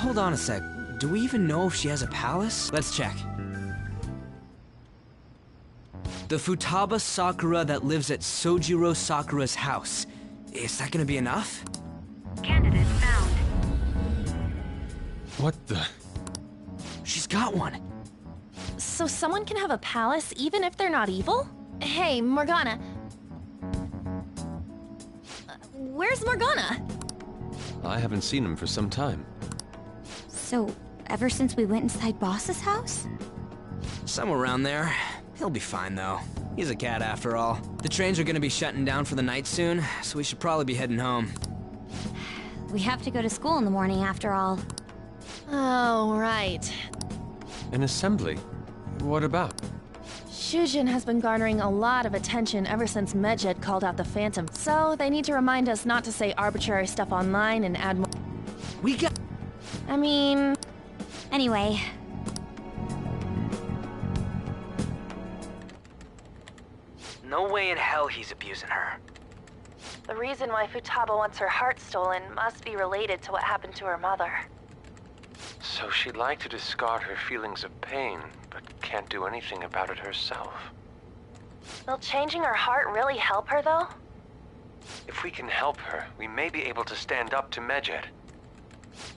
Hold on a sec. Do we even know if she has a palace? Let's check. The Futaba Sakura that lives at Sojiro Sakura's house. Is that gonna be enough? Candidate found. What the? She's got one. So someone can have a palace even if they're not evil? Hey, Morgana. Where's Morgana? I haven't seen him for some time. So, ever since we went inside Boss's house? Somewhere around there. He'll be fine, though. He's a cat, after all. The trains are gonna be shutting down for the night soon, so we should probably be heading home. We have to go to school in the morning after all. Oh, right. An assembly? What about? Shujin has been garnering a lot of attention ever since Medjed called out the Phantom, so they need to remind us not to say arbitrary stuff online and add more. We got... I mean... Anyway, No way in hell he's abusing her. the reason why Futaba wants her heart stolen must be related to what happened to her mother. So she'd like to discard her feelings of pain, but can't do anything about it herself. Will changing her heart really help her, though? If we can help her, we may be able to stand up to Medjed.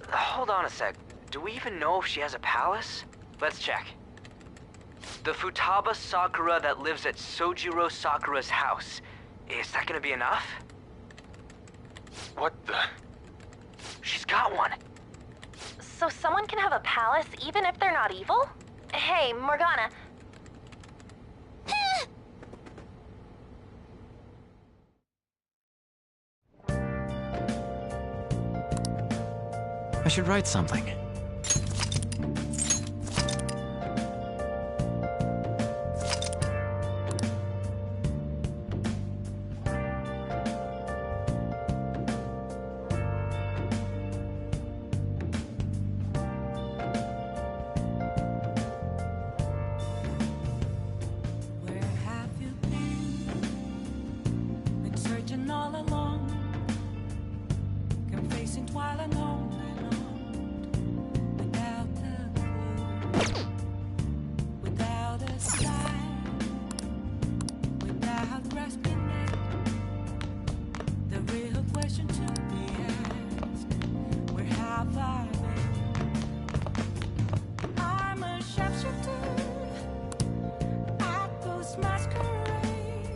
Hold on a sec. Do we even know if she has a palace? Let's check. The Futaba Sakura that lives at Sojiro Sakura's house. Is that gonna be enough? What the? She's got one. So someone can have a palace even if they're not evil? Hey, Morgana. I should write something. Where have you been? Been searching all along, confessing while alone and without a clue, without a sign, without grasping it. The real question to be asked: where have I been? I'm a sharpshooter. I ghost masquerade,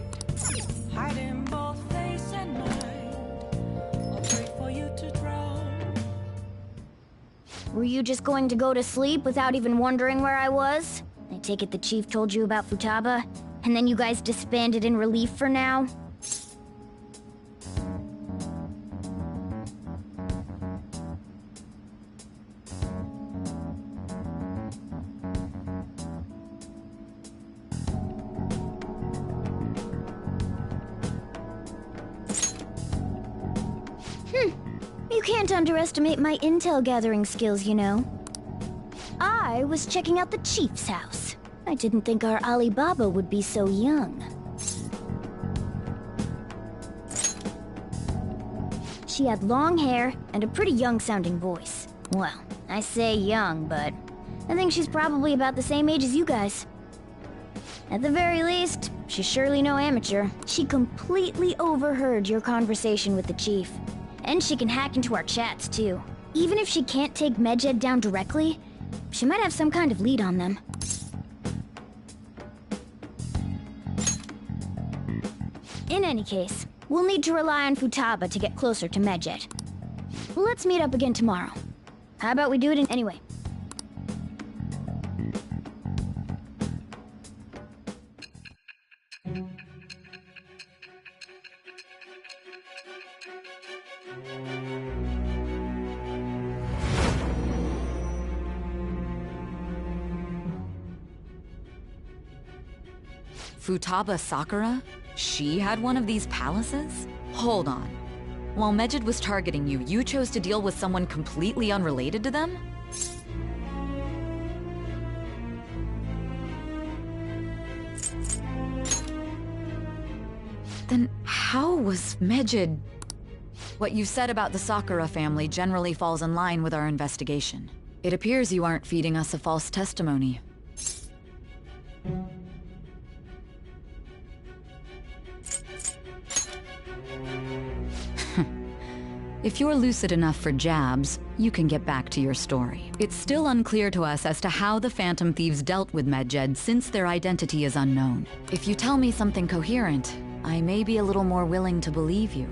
hiding both face and mind. I'll wait for you to draw. Were you just going to go to sleep without even wondering where I was? I take it the chief told you about Futaba, and then you guys disbanded in relief for now? You can't underestimate my intel gathering skills, you know. I was checking out the chief's house. I didn't think our Alibaba would be so young. She had long hair and a pretty young-sounding voice. Well, I say young, but I think she's probably about the same age as you guys. At the very least, she's surely no amateur. She completely overheard your conversation with the chief. And she can hack into our chats, too. Even if she can't take Medjed down directly, she might have some kind of lead on them. In any case, we'll need to rely on Futaba to get closer to Medjed. Let's meet up again tomorrow. How about we do it anyway? Futaba Sakura? She had one of these palaces? Hold on. While Medjed was targeting you, you chose to deal with someone completely unrelated to them? Then how was Medjed... What you said about the Sakura family generally falls in line with our investigation. It appears you aren't feeding us a false testimony. If you're lucid enough for jabs, you can get back to your story. It's still unclear to us as to how the Phantom Thieves dealt with Medjed since their identity is unknown. If you tell me something coherent, I may be a little more willing to believe you.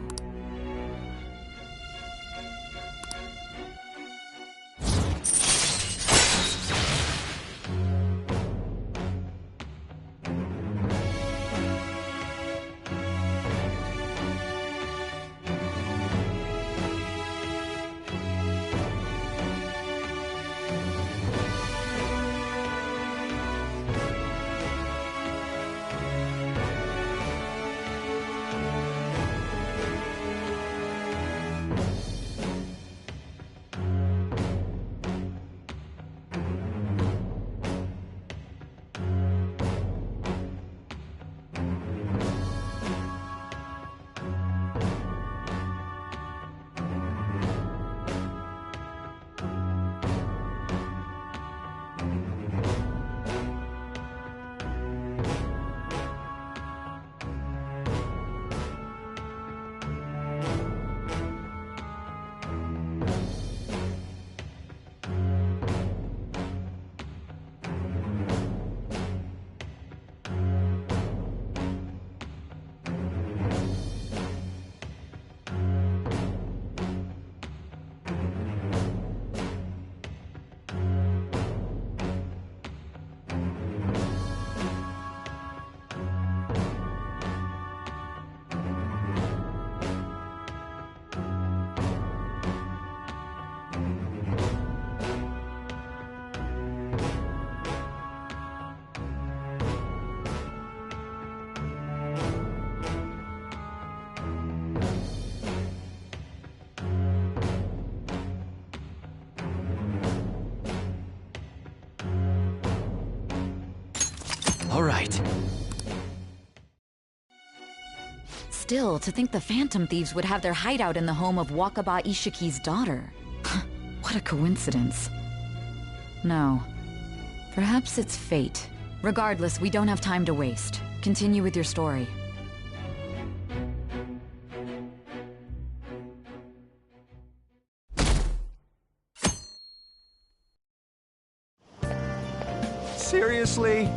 All right. Still, to think the Phantom Thieves would have their hideout in the home of Wakaba Ishiki's daughter. What a coincidence. No. Perhaps it's fate. Regardless, we don't have time to waste. Continue with your story. Seriously?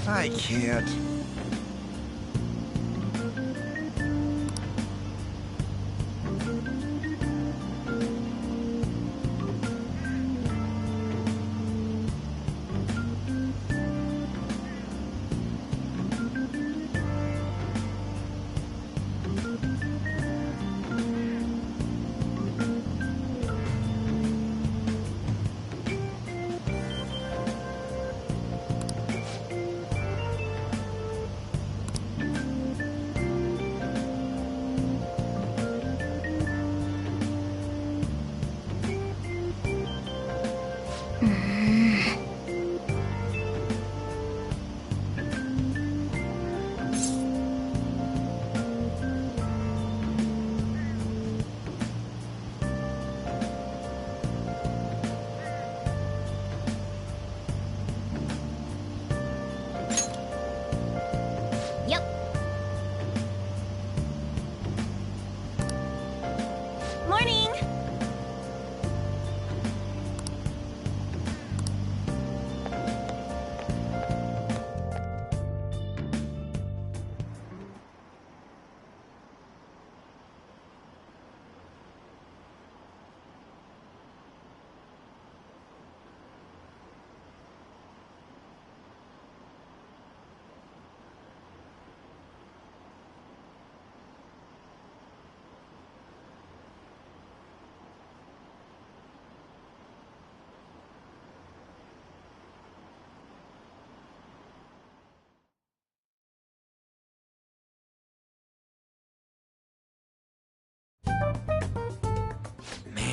I can't. Morning!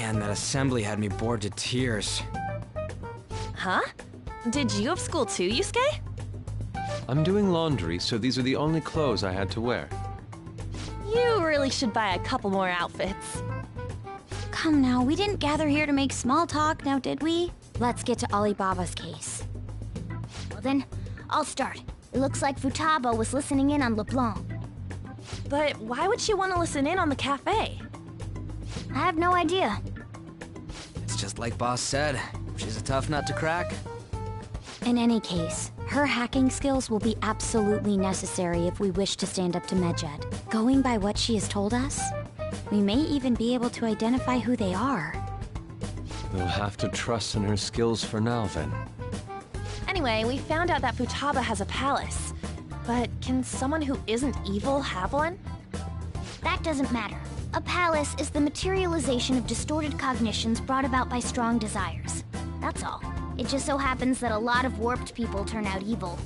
Man, that assembly had me bored to tears. Huh? Did you have school too, Yusuke? I'm doing laundry, so these are the only clothes I had to wear. You really should buy a couple more outfits. Come now, we didn't gather here to make small talk, now did we? Let's get to Alibaba's case. Well then, I'll start. It looks like Futaba was listening in on LeBlanc. But why would she want to listen in on the cafe? I have no idea. It's just like Boss said. She's a tough nut to crack. In any case, her hacking skills will be absolutely necessary if we wish to stand up to Medjed. Going by what she has told us, we may even be able to identify who they are. We'll have to trust in her skills for now, then. Anyway, we found out that Futaba has a palace. But can someone who isn't evil have one? That doesn't matter. A palace is the materialization of distorted cognitions brought about by strong desires. That's all. It just so happens that a lot of warped people turn out evil.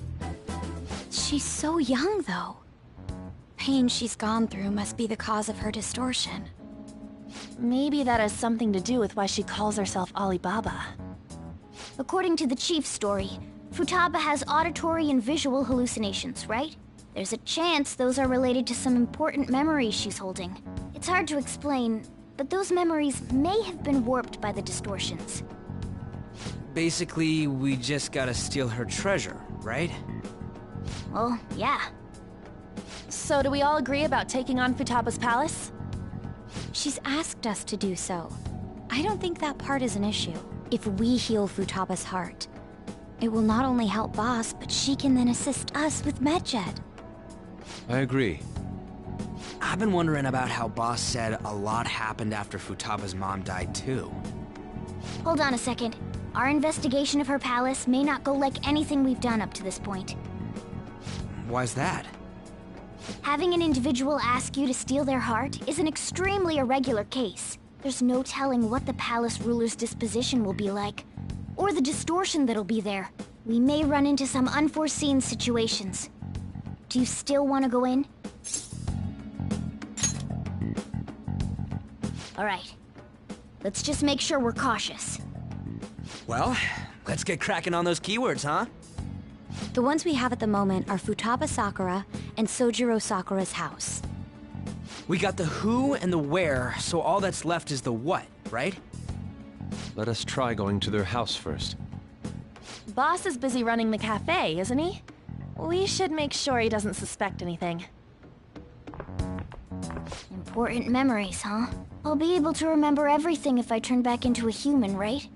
She's so young, though. Pain she's gone through must be the cause of her distortion. Maybe that has something to do with why she calls herself Alibaba. According to the chief's story, Futaba has auditory and visual hallucinations, right? There's a chance those are related to some important memories she's holding. It's hard to explain, but those memories may have been warped by the distortions. Basically, we just gotta steal her treasure, right? Well, yeah. So do we all agree about taking on Futaba's palace? She's asked us to do so. I don't think that part is an issue. If we heal Futaba's heart, it will not only help Boss, but she can then assist us with Medjed. I agree. I've been wondering about how Boss said a lot happened after Futaba's mom died, too. Hold on a second. Our investigation of her palace may not go like anything we've done up to this point. Why's that? Having an individual ask you to steal their heart is an extremely irregular case. There's no telling what the palace ruler's disposition will be like, or the distortion that'll be there. We may run into some unforeseen situations. Do you still want to go in? Alright. Let's just make sure we're cautious. Well, let's get cracking on those keywords, huh? The ones we have at the moment are Futaba Sakura and Sojiro Sakura's house. We got the who and the where, so all that's left is the what, right? Let us try going to their house first. Boss is busy running the cafe, isn't he? We should make sure he doesn't suspect anything. Important memories, huh? I'll be able to remember everything if I turn back into a human, right?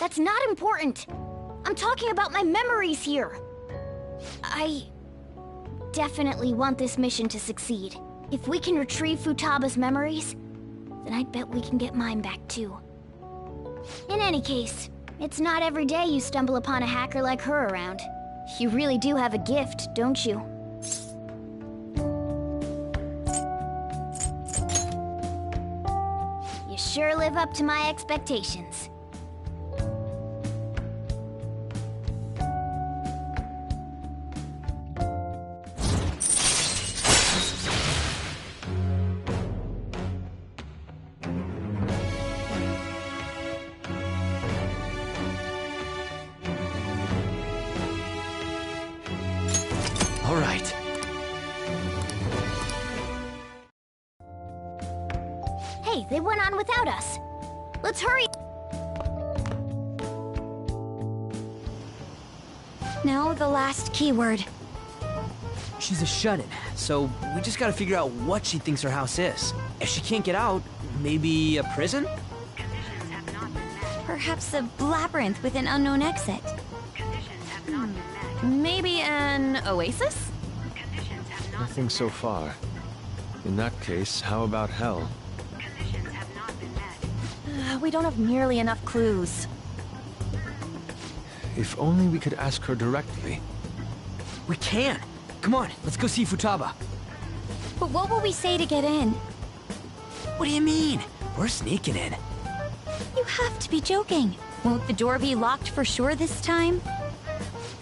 That's not important. I'm talking about my memories here. I definitely want this mission to succeed. If we can retrieve Futaba's memories, then I'd bet we can get mine back too. In any case, it's not every day you stumble upon a hacker like her around. You really do have a gift, don't you? You sure live up to my expectations. All right. Hey, they went on without us. Let's hurry. Now the last keyword. She's a shut-in, so we just gotta figure out what she thinks her house is. If she can't get out, maybe a prison? Perhaps a labyrinth with an unknown exit. Maybe an oasis? Nothing so far. In that case, how about hell? We don't have nearly enough clues. If only we could ask her directly. We can! Come on, let's go see Futaba. But what will we say to get in? What do you mean? We're sneaking in. You have to be joking. Won't the door be locked for sure this time?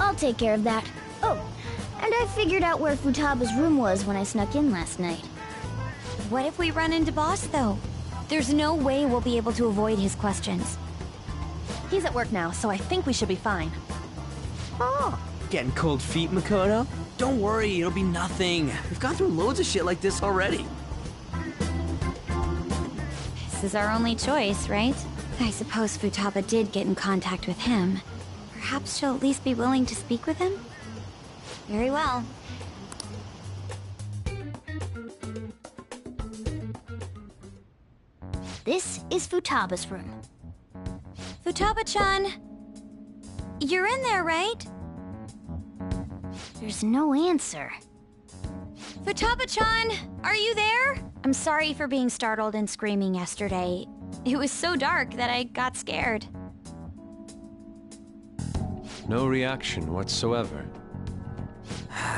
I'll take care of that. Oh, and I figured out where Futaba's room was when I snuck in last night. What if we run into Boss, though? There's no way we'll be able to avoid his questions. He's at work now, so I think we should be fine. Oh, getting cold feet, Makoto? Don't worry, it'll be nothing. We've gone through loads of shit like this already. This is our only choice, right? I suppose Futaba did get in contact with him. Perhaps she'll at least be willing to speak with him? Very well. This is Futaba's room. Futaba-chan! You're in there, right? There's no answer. Futaba-chan! Are you there? I'm sorry for being startled and screaming yesterday. It was so dark that I got scared. No reaction whatsoever.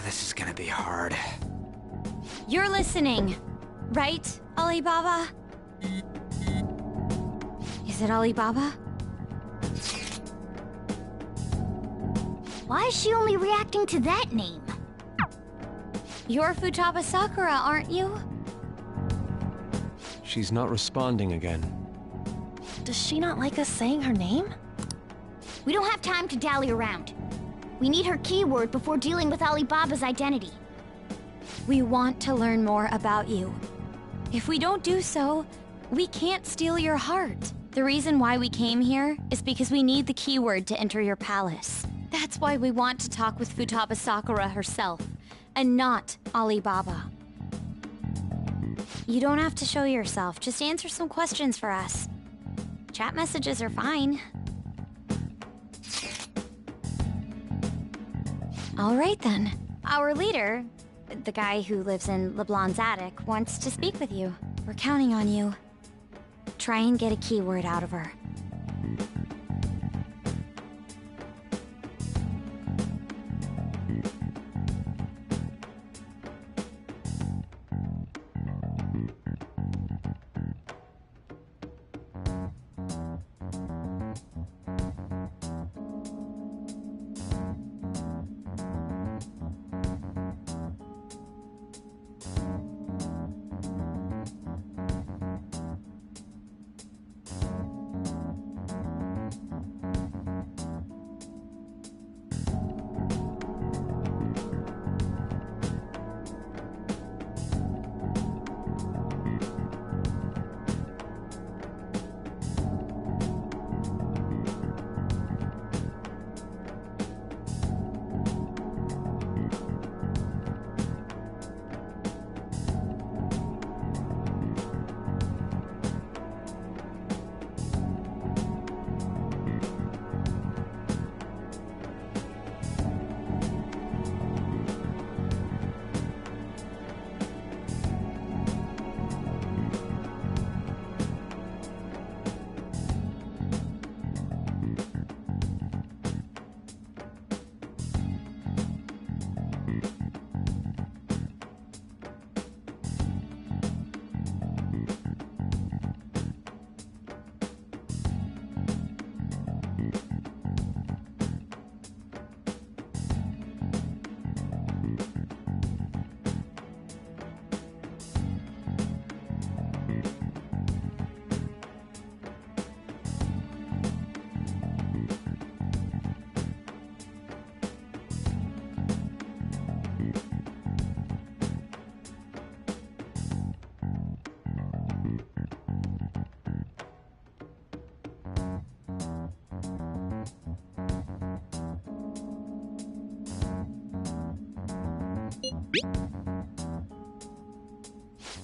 This is gonna be hard. You're listening, right, Alibaba? Is it Alibaba? Why is she only reacting to that name? You're Futaba Sakura, aren't you? She's not responding again. Does she not like us saying her name? We don't have time to dally around. We need her keyword before dealing with Alibaba's identity. We want to learn more about you. If we don't do so, we can't steal your heart. The reason why we came here is because we need the keyword to enter your palace. That's why we want to talk with Futaba Sakura herself, and not Alibaba. You don't have to show yourself, just answer some questions for us. Chat messages are fine. All right then. Our leader, the guy who lives in LeBlanc's attic, wants to speak with you. We're counting on you. Try and get a keyword out of her.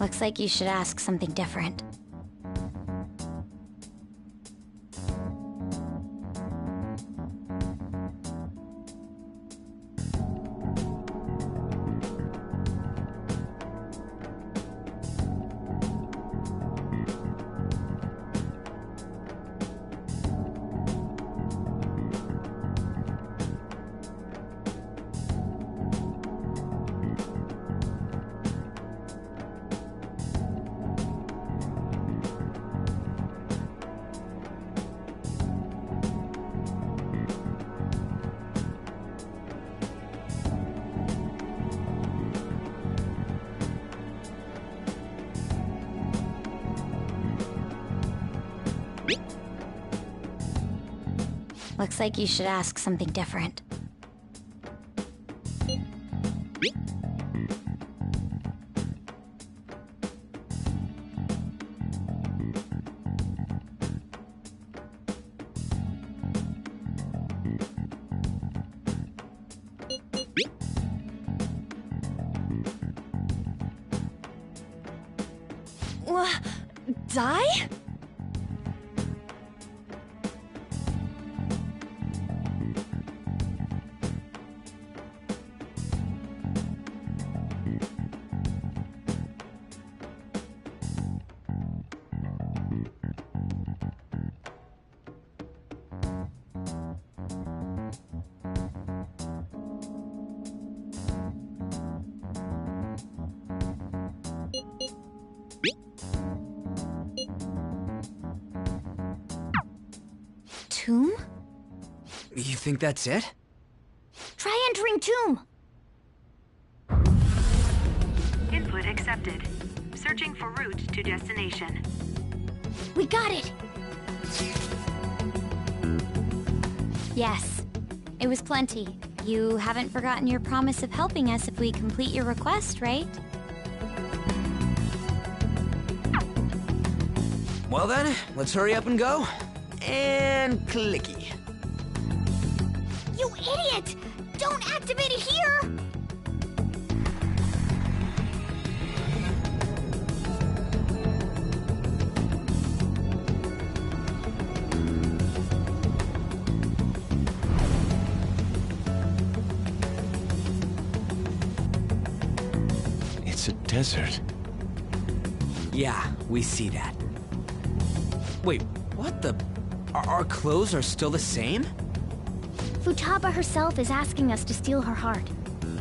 Looks like you should ask something different. Looks like you should ask something different. Die? Tomb? You think that's it? Try entering tomb! Input accepted. Searching for route to destination. We got it! Yes. It was plenty. You haven't forgotten your promise of helping us if we complete your request, right? Well then, let's hurry up and go. And clicky. You idiot! Don't activate it here! It's a desert. Yeah, we see that. Wait, what the? Our clothes are still the same? Futaba herself is asking us to steal her heart.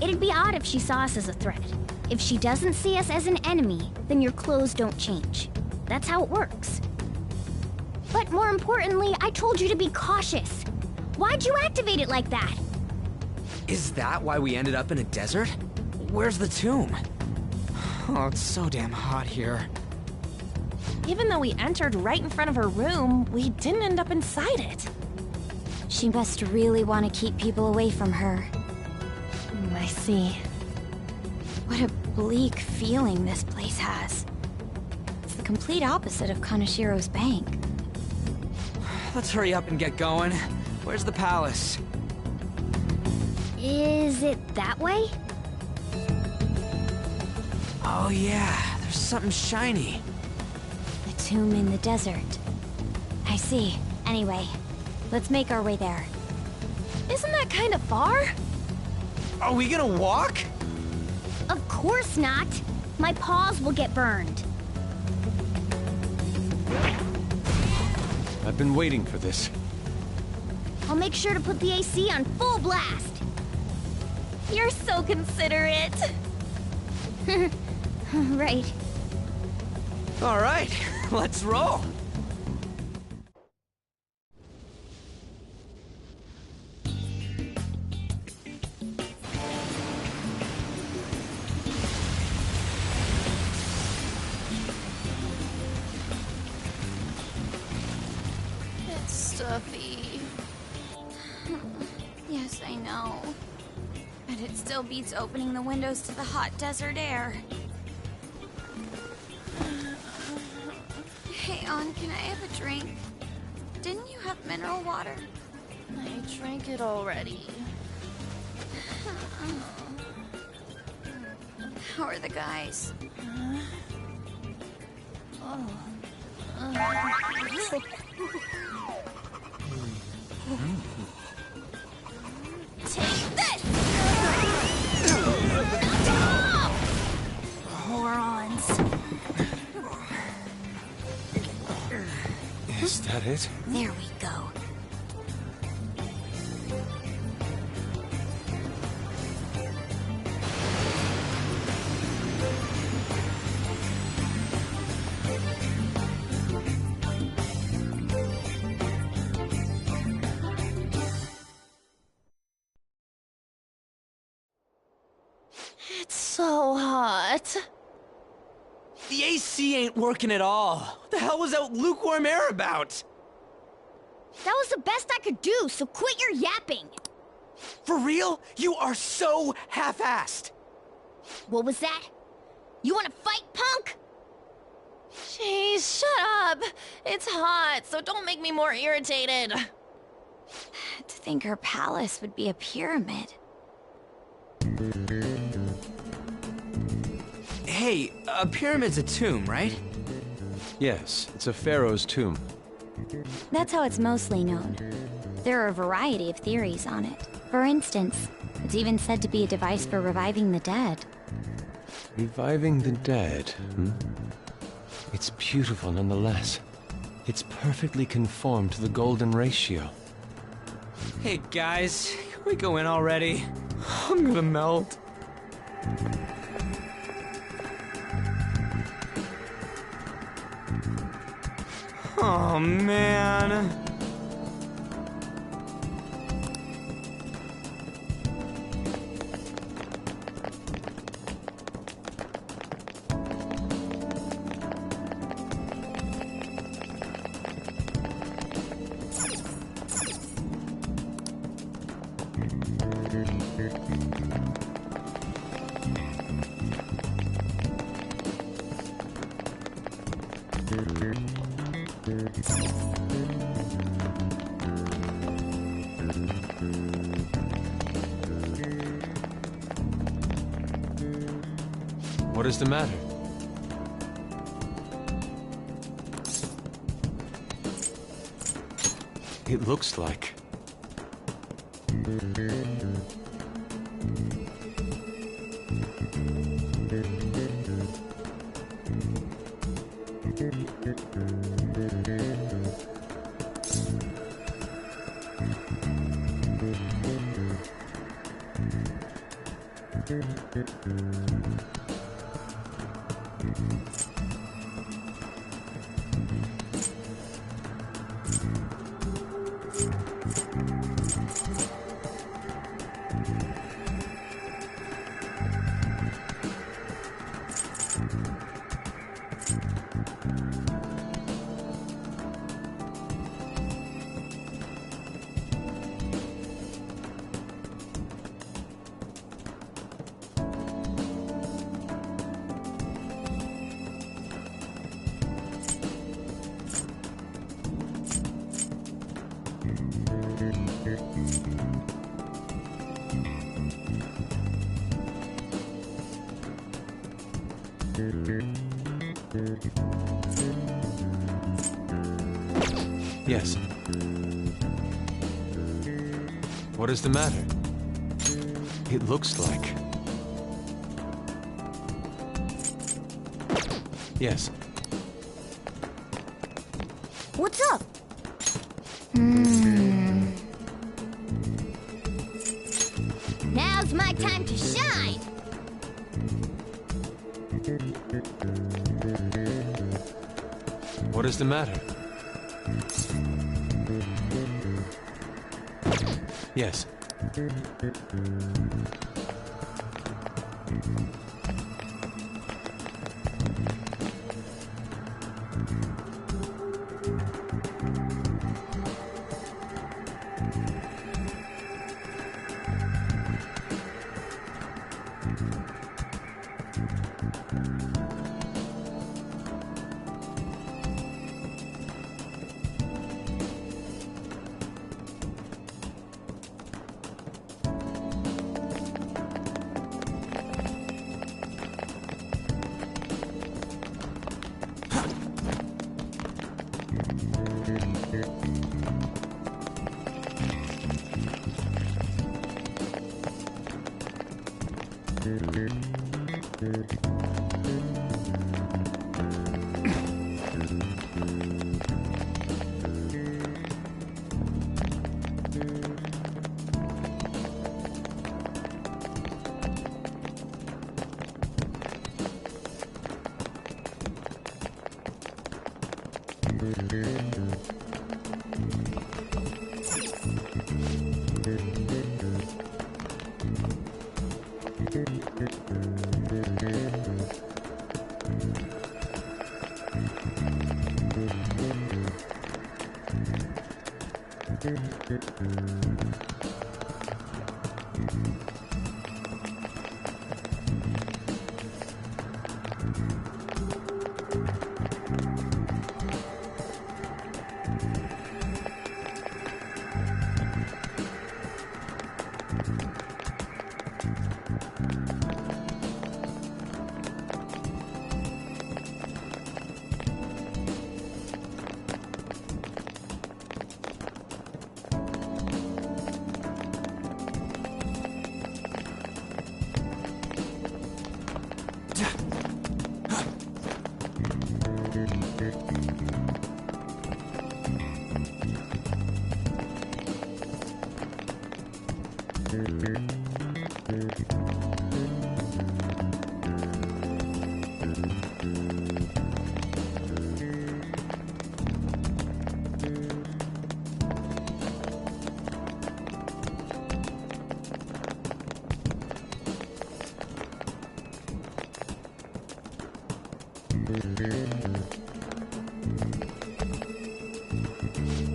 It'd be odd if she saw us as a threat. If she doesn't see us as an enemy, then your clothes don't change. That's how it works. But more importantly, I told you to be cautious. Why'd you activate it like that? Is that why we ended up in a desert? Where's the tomb? Oh, it's so damn hot here. Even though we entered right in front of her room, we didn't end up inside it. She must really want to keep people away from her. I see. What a bleak feeling this place has. It's the complete opposite of Kanashiro's bank. Let's hurry up and get going. Where's the palace? Is it that way? Oh yeah, there's something shiny. The tomb in the desert. I see. Anyway, let's make our way there. Isn't that kind of far? Are we gonna walk? Of course not. My paws will get burned. I've been waiting for this. I'll make sure to put the AC on full blast. You're so considerate. Right. All right, let's roll. It's stuffy. Yes, I know. But it still beats opening the windows to the hot desert air. Hey, On, can I have a drink? Didn't you have mineral water? I drank it already. How are the guys? Take this! Morons. Is that it? There we go. It's so hot. The AC ain't working at all. What the hell was that lukewarm air about? That was the best I could do, so quit your yapping. For real? You are so half-assed. What was that? You wanna fight, punk? Jeez, shut up. It's hot, so don't make me more irritated. To think her palace would be a pyramid. Hey, a pyramid's a tomb, right? Yes, it's a pharaoh's tomb. That's how it's mostly known. There are a variety of theories on it. For instance, it's even said to be a device for reviving the dead. Reviving the dead, hmm? It's beautiful nonetheless. It's perfectly conformed to the golden ratio. Hey guys, can we go in already? I'm gonna melt. Oh man. What is the matter? It looks like... Yes. What is the matter? It looks like... Yes. What's up? Now's my time to shine. What is the matter? Yes.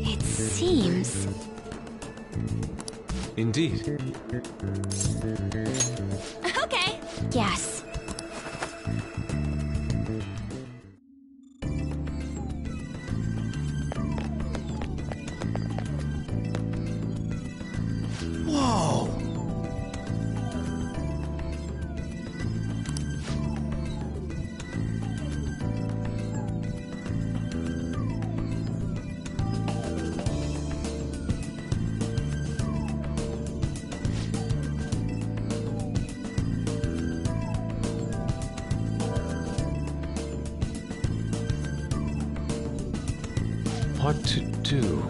It seems... Indeed. Okay. Yes. Whoa! What to do?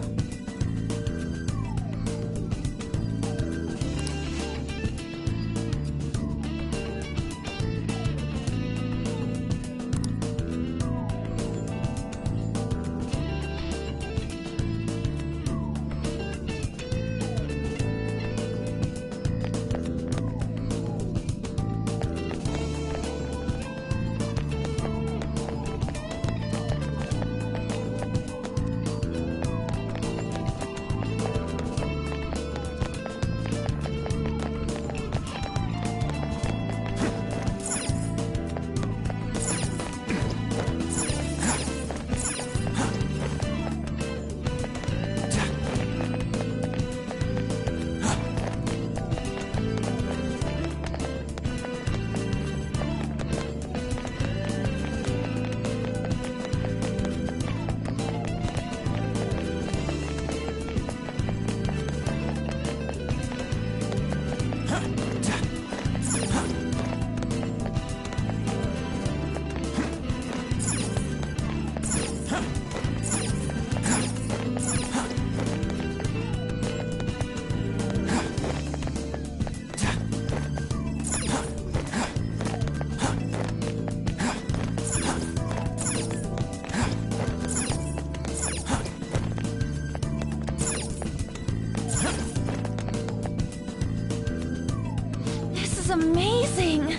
This is amazing!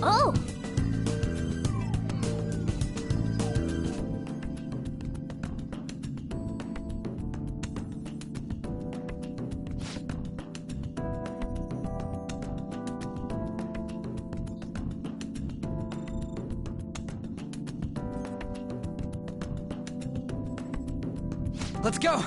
Oh! Let's go!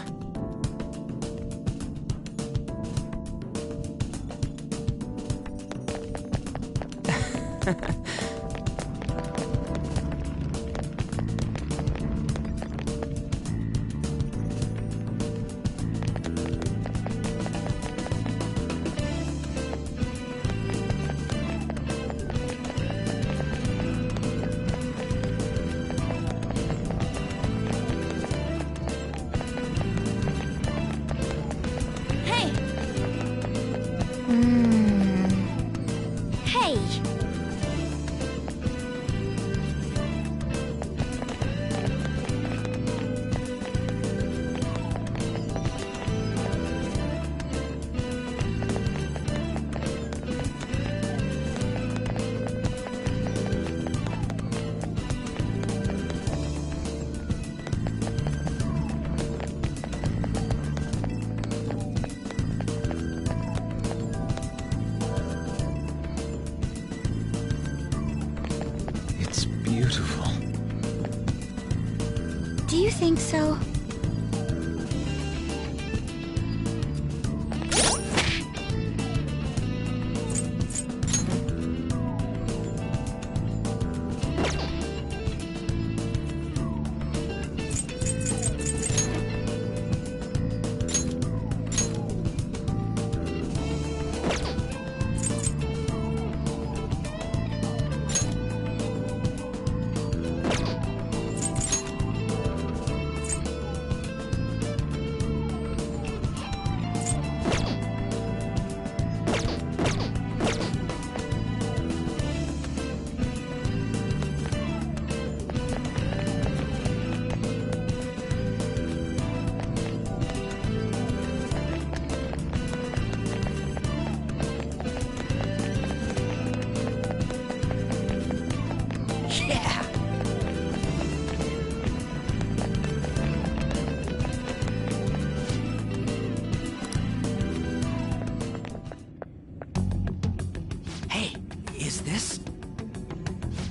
Do you think so?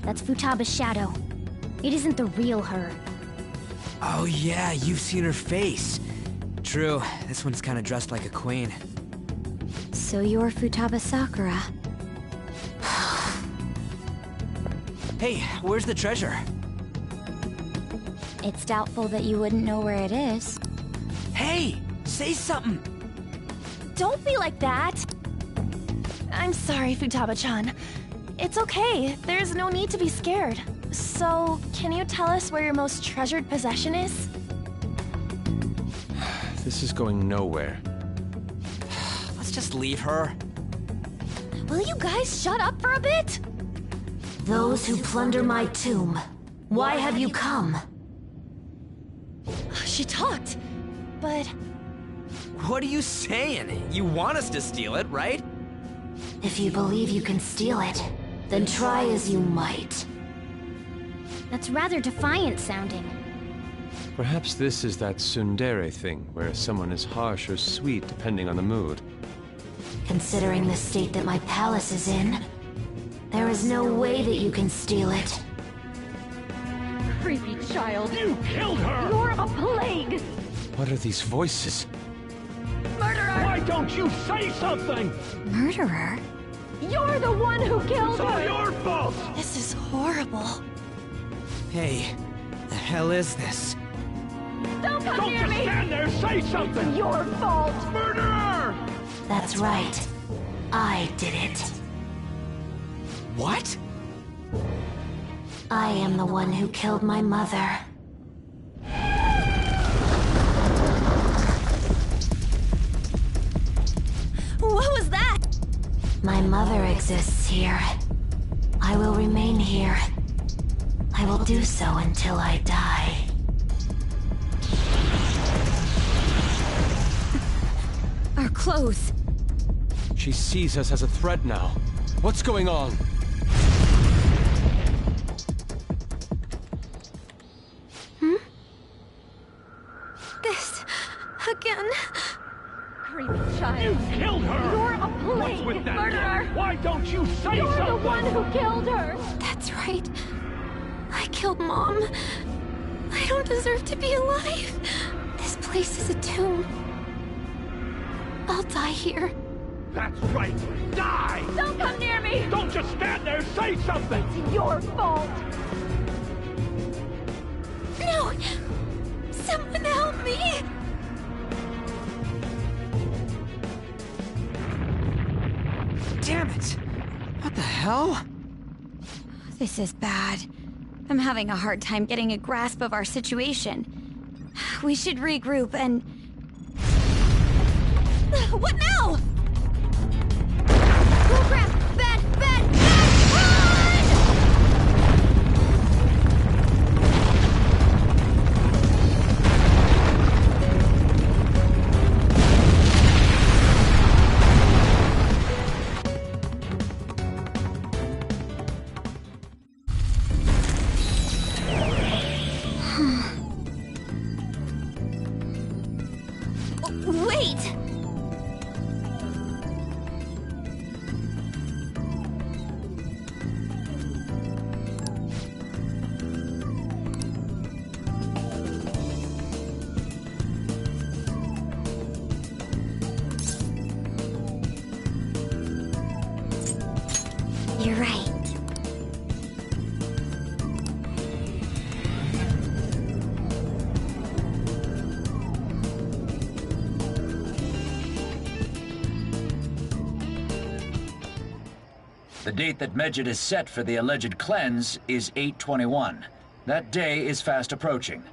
That's Futaba's shadow. It isn't the real her. Oh yeah, you've seen her face. True, this one's kinda dressed like a queen. So you're Futaba Sakura. Hey, where's the treasure? It's doubtful that you wouldn't know where it is. Hey, say something! Don't be like that! I'm sorry, Futaba-chan. It's okay, there's no need to be scared. So, can you tell us where your most treasured possession is? This is going nowhere. Let's just leave her. Will you guys shut up for a bit? Those who plunder my tomb, why have you come? She talked, but... What are you saying? You want us to steal it, right? If you believe you can steal it, then try as you might. That's rather defiant sounding. Perhaps this is that tsundere thing, where someone is harsh or sweet depending on the mood. Considering the state that my palace is in, there is no way that you can steal it. Creepy child. You killed her! You're a plague! What are these voices? Murderer! Why don't you say something? Murderer? You're the one who killed It's all her! your fault! This is horrible. Hey, the hell is this? Don't come Don't near just me! stand there, say something! It's your fault! Murderer! That's right. I did it. What? I am the one who killed my mother. What was that? My mother exists here. I will remain here. I will do so until I die. Our clothes. She sees us as a threat now. What's going on? This... again. Creepy child. You killed her! You're a What's plague! with that? Murderer! Why don't you say You're something? the one who killed her! That's right. I killed Mom. I don't deserve to be alive. This place is a tomb. I'll die here. That's right. Die! Don't come near me! Don't just stand there, say something! It's your fault! No! Someone help me! Damn it! What the hell? This is bad. I'm having a hard time getting a grasp of our situation. We should regroup and... What now? Oh crap! Bad! Bad! Bad! Wait! The date that Medjed is set for the alleged cleanse is 8/21. That day is fast approaching.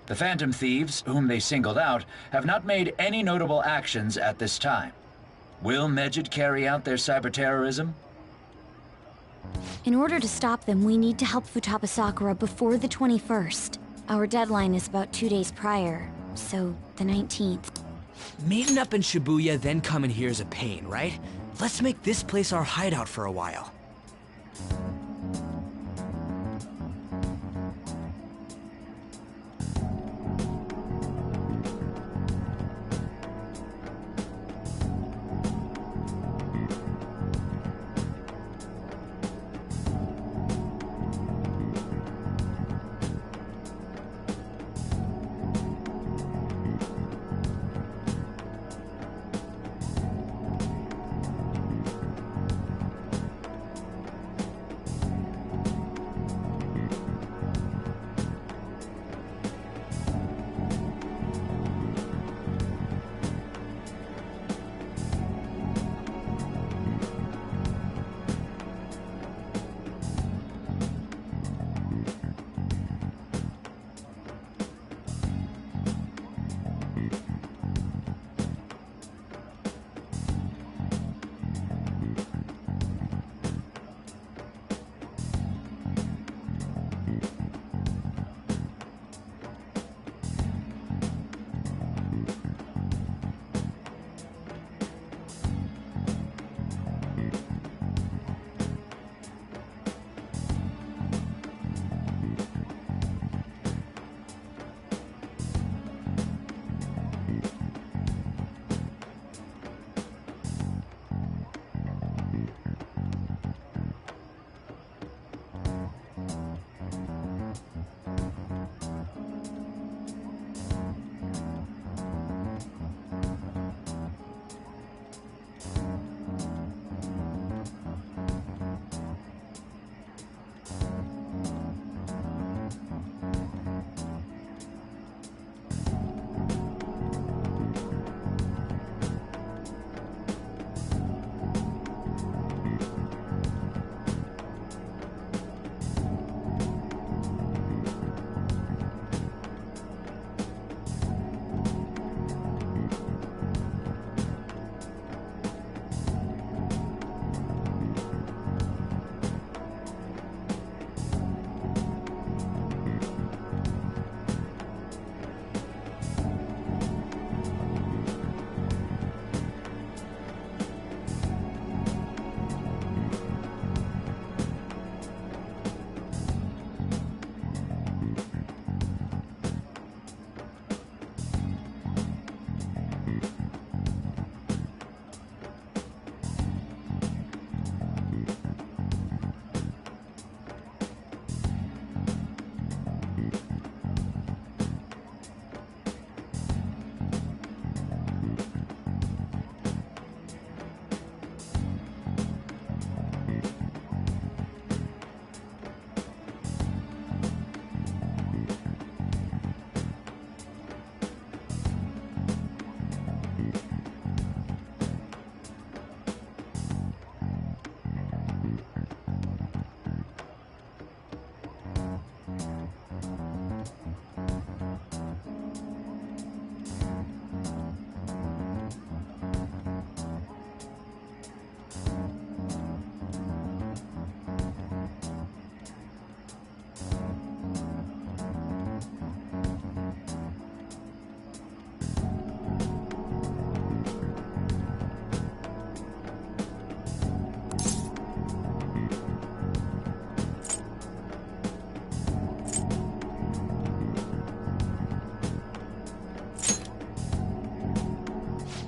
The Phantom Thieves, whom they singled out, have not made any notable actions at this time. Will Medjed carry out their cyber-terrorism? In order to stop them, we need to help Futaba Sakura before the 21st. Our deadline is about 2 days prior, so the 19th. Meeting up in Shibuya, then coming here is a pain, right? Let's make this place our hideout for a while.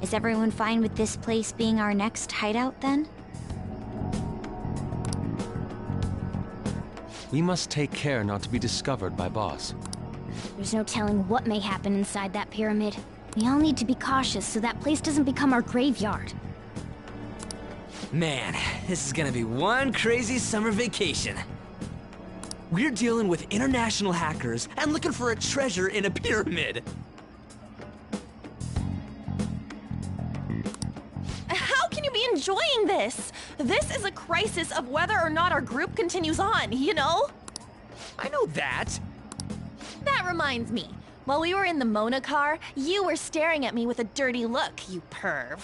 Is everyone fine with this place being our next hideout, then? We must take care not to be discovered by Boss. There's no telling what may happen inside that pyramid. We all need to be cautious so that place doesn't become our graveyard. Man, this is gonna be one crazy summer vacation. We're dealing with international hackers and looking for a treasure in a pyramid. How can you be enjoying this. This is a crisis of whether or not our group continues on, you know? I know that. That reminds me. While we were in the Mona car, you were staring at me with a dirty look, you perv.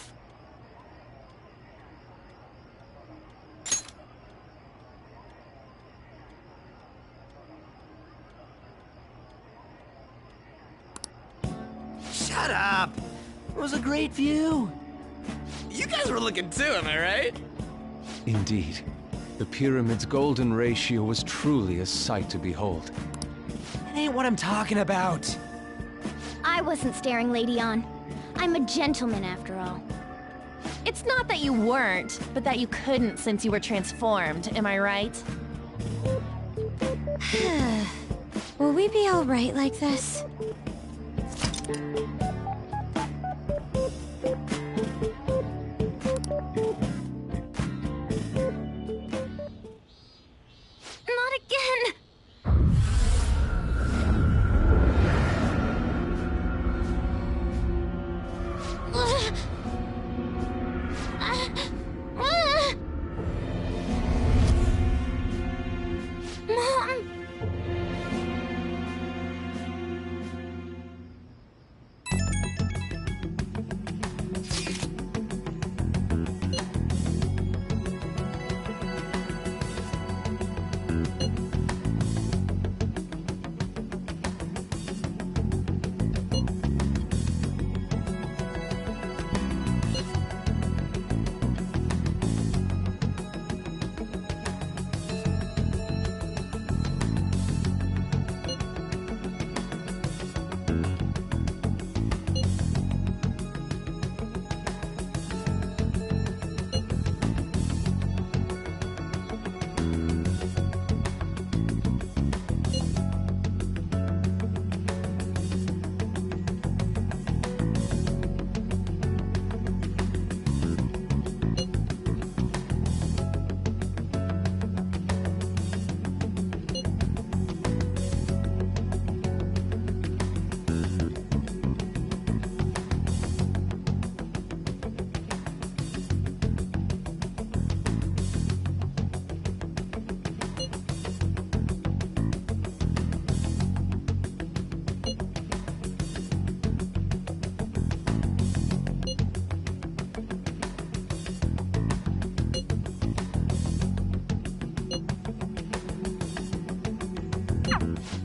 Shut up! It was a great view. You guys were looking too, am I right? Indeed. The pyramid's golden ratio was truly a sight to behold. That ain't what I'm talking about. I wasn't staring Lady On. I'm a gentleman after all. It's not that you weren't, but that you couldn't since you were transformed, am I right? Will we be alright like this? Not again! Mom!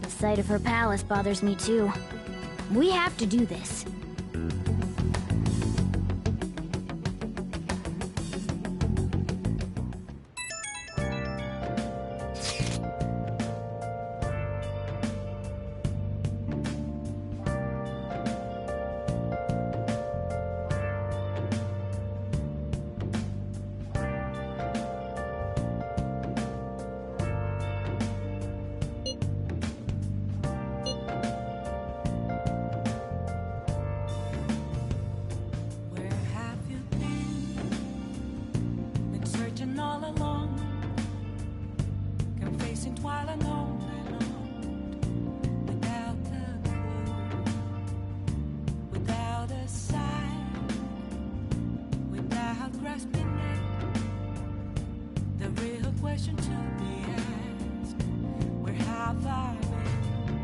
The sight of her palace bothers me too. We have to do this. Where have you been? Been searching all along, confessing while alone without a clue, without a sign, without grasping it. The real question to be asked: where have I been?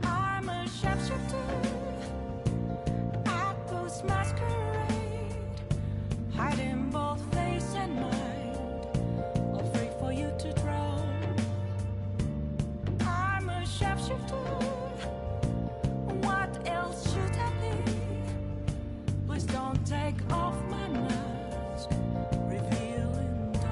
I'm a sharpshooter. Masquerade, hiding both face and mind, afraid for you to drown. I'm a sharpshooter. What else should I be? Please don't take off my mask, revealing dawn.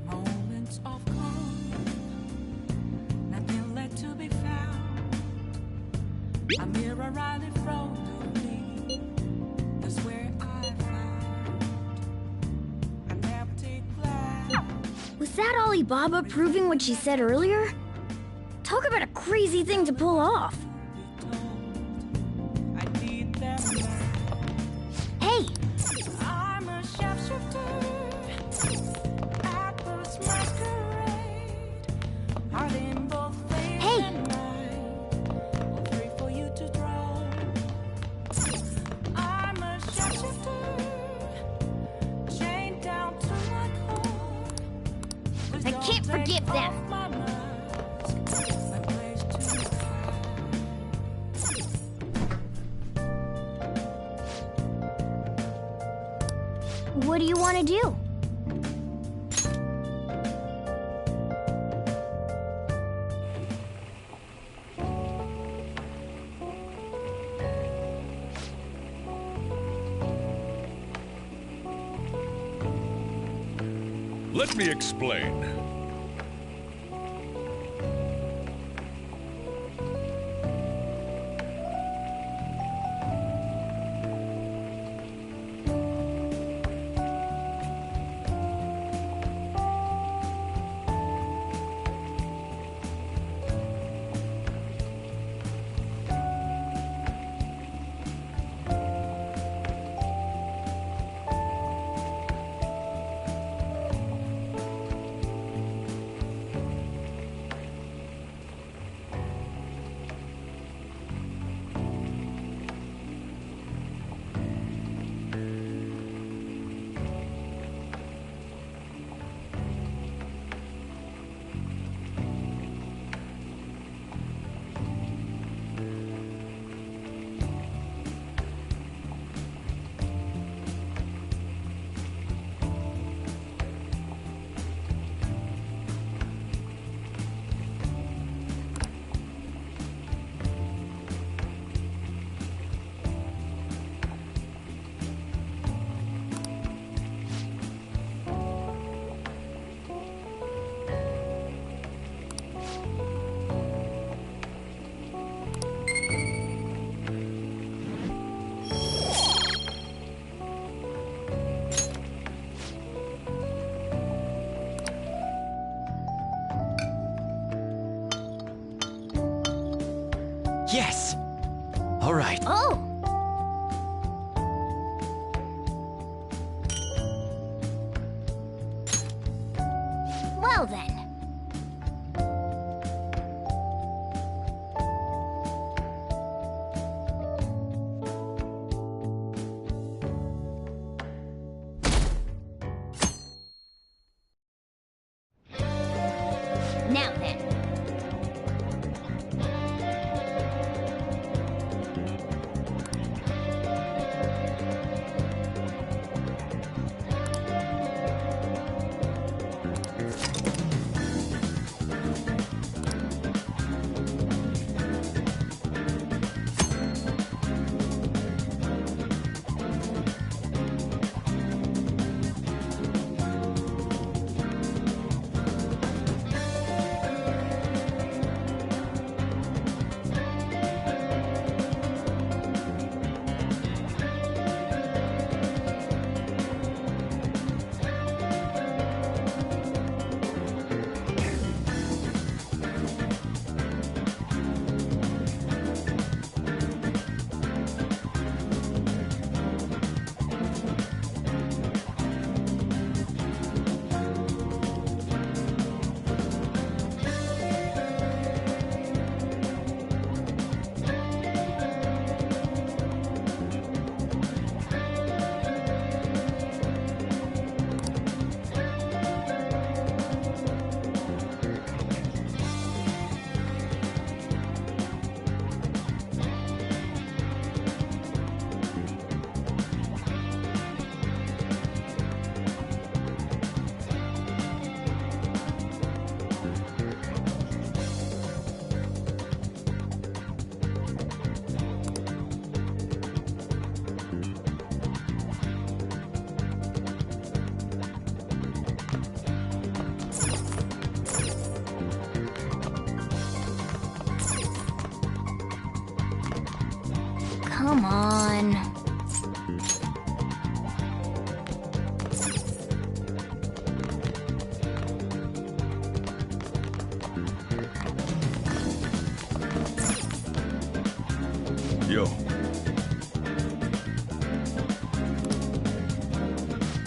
Moments of calm, nothing left to be found. A mirror right in front of me, that's where I found an empty glass. that Alibaba proving what she said earlier? Talk about a crazy thing to pull off. Hey! I'm a shapeshifter at this masquerade. Are they in both face and night? All three for you to draw. I'm a shapeshifter, chained down to my core. I can't forgive them. What do you want to do? Let me explain. Yes! All right. Oh! Well then. Now then. Yo.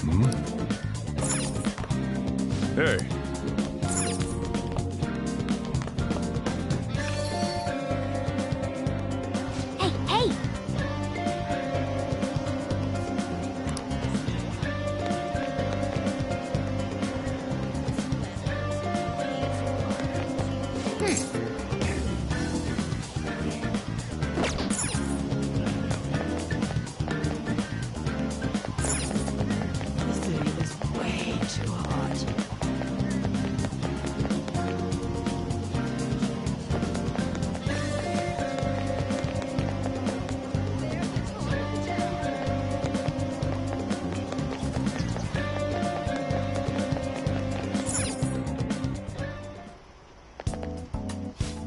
Hmm? Hey. Hey! This city is way too hot.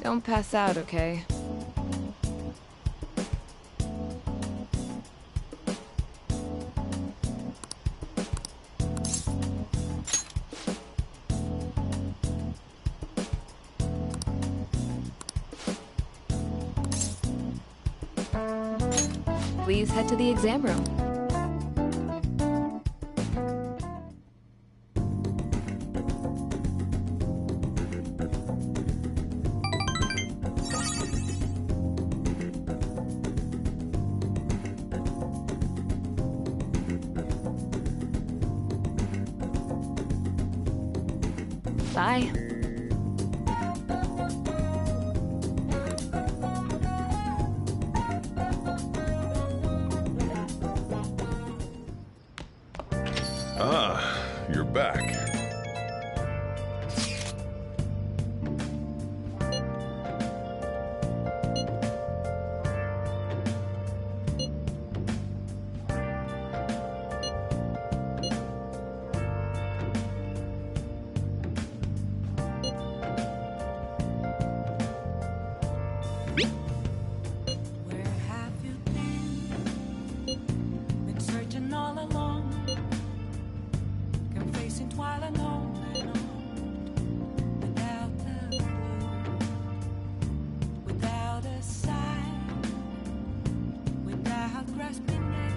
Don't pass out, okay? Please head to the exam room. Bye. Ah, you're back. Where have you been? Been searching all along, confessing while alone and on, without the clue, without a sign, without grasping it.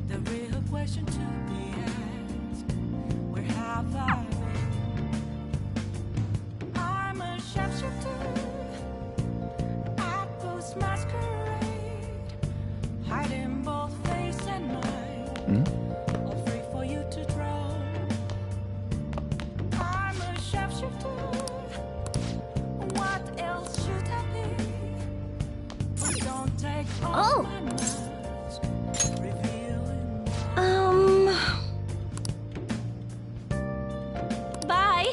The real question to be asked: where have I been? I'm a sharpshooter. Masquerade, hiding both face and mind, all free for you to draw. I'm a sharpshooter. What else should I be? Please don't take all my marks, revealing. Bye!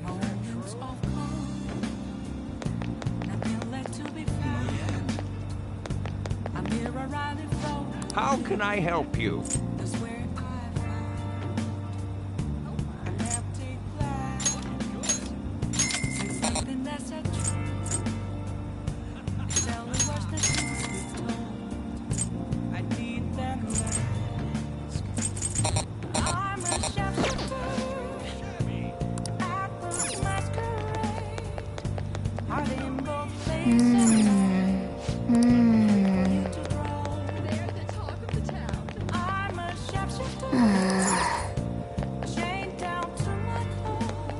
Moments of calm, nothing left to be found. I'm here arriving from How can I help you? that's where I found an empty glass. Say something that's a truth. Tell me what's the truth be told. I need that mask. I'm a sharpshooter. Apples masquerade. Hiding both face and mind. To draw. They're the talk of the town. I'm a sharpshooter. Chained down to my core.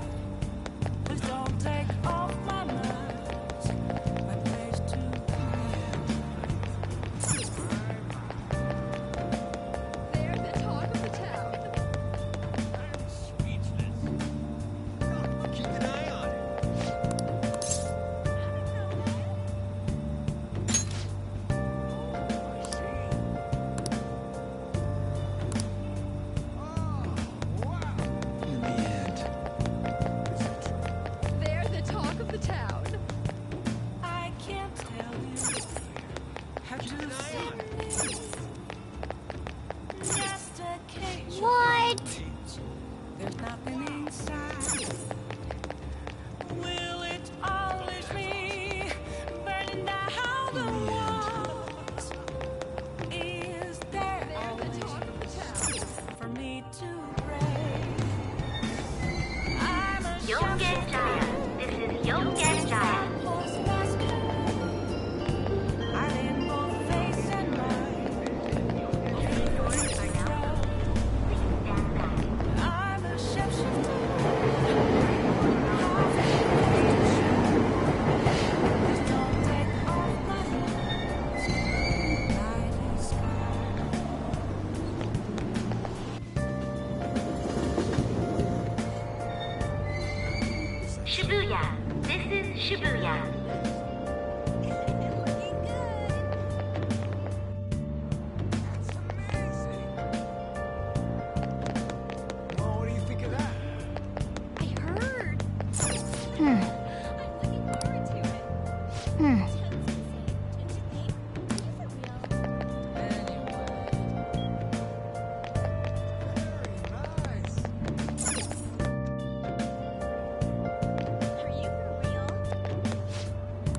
Please don't take off my mask. My place to they're the talk of the town. Keep an eye on it. Shibuya. This is Shibuya. What do you think of that? I heard.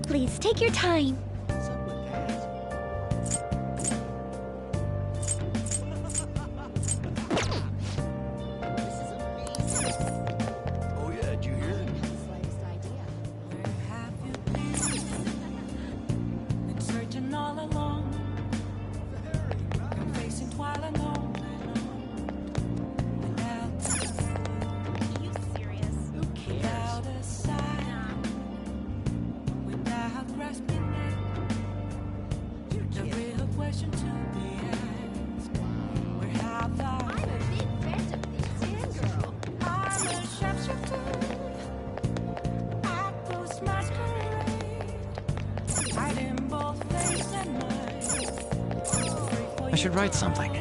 Please take your time. Oh yeah, did you hear it? Been searching all along, been facing twilight alone. Without a sign, without grasping it, the real question to be asked: where have I? I'm a big fan of this girl. I'm a sharpshooter. I post masquerade. Hiding both face and mind. I should write something.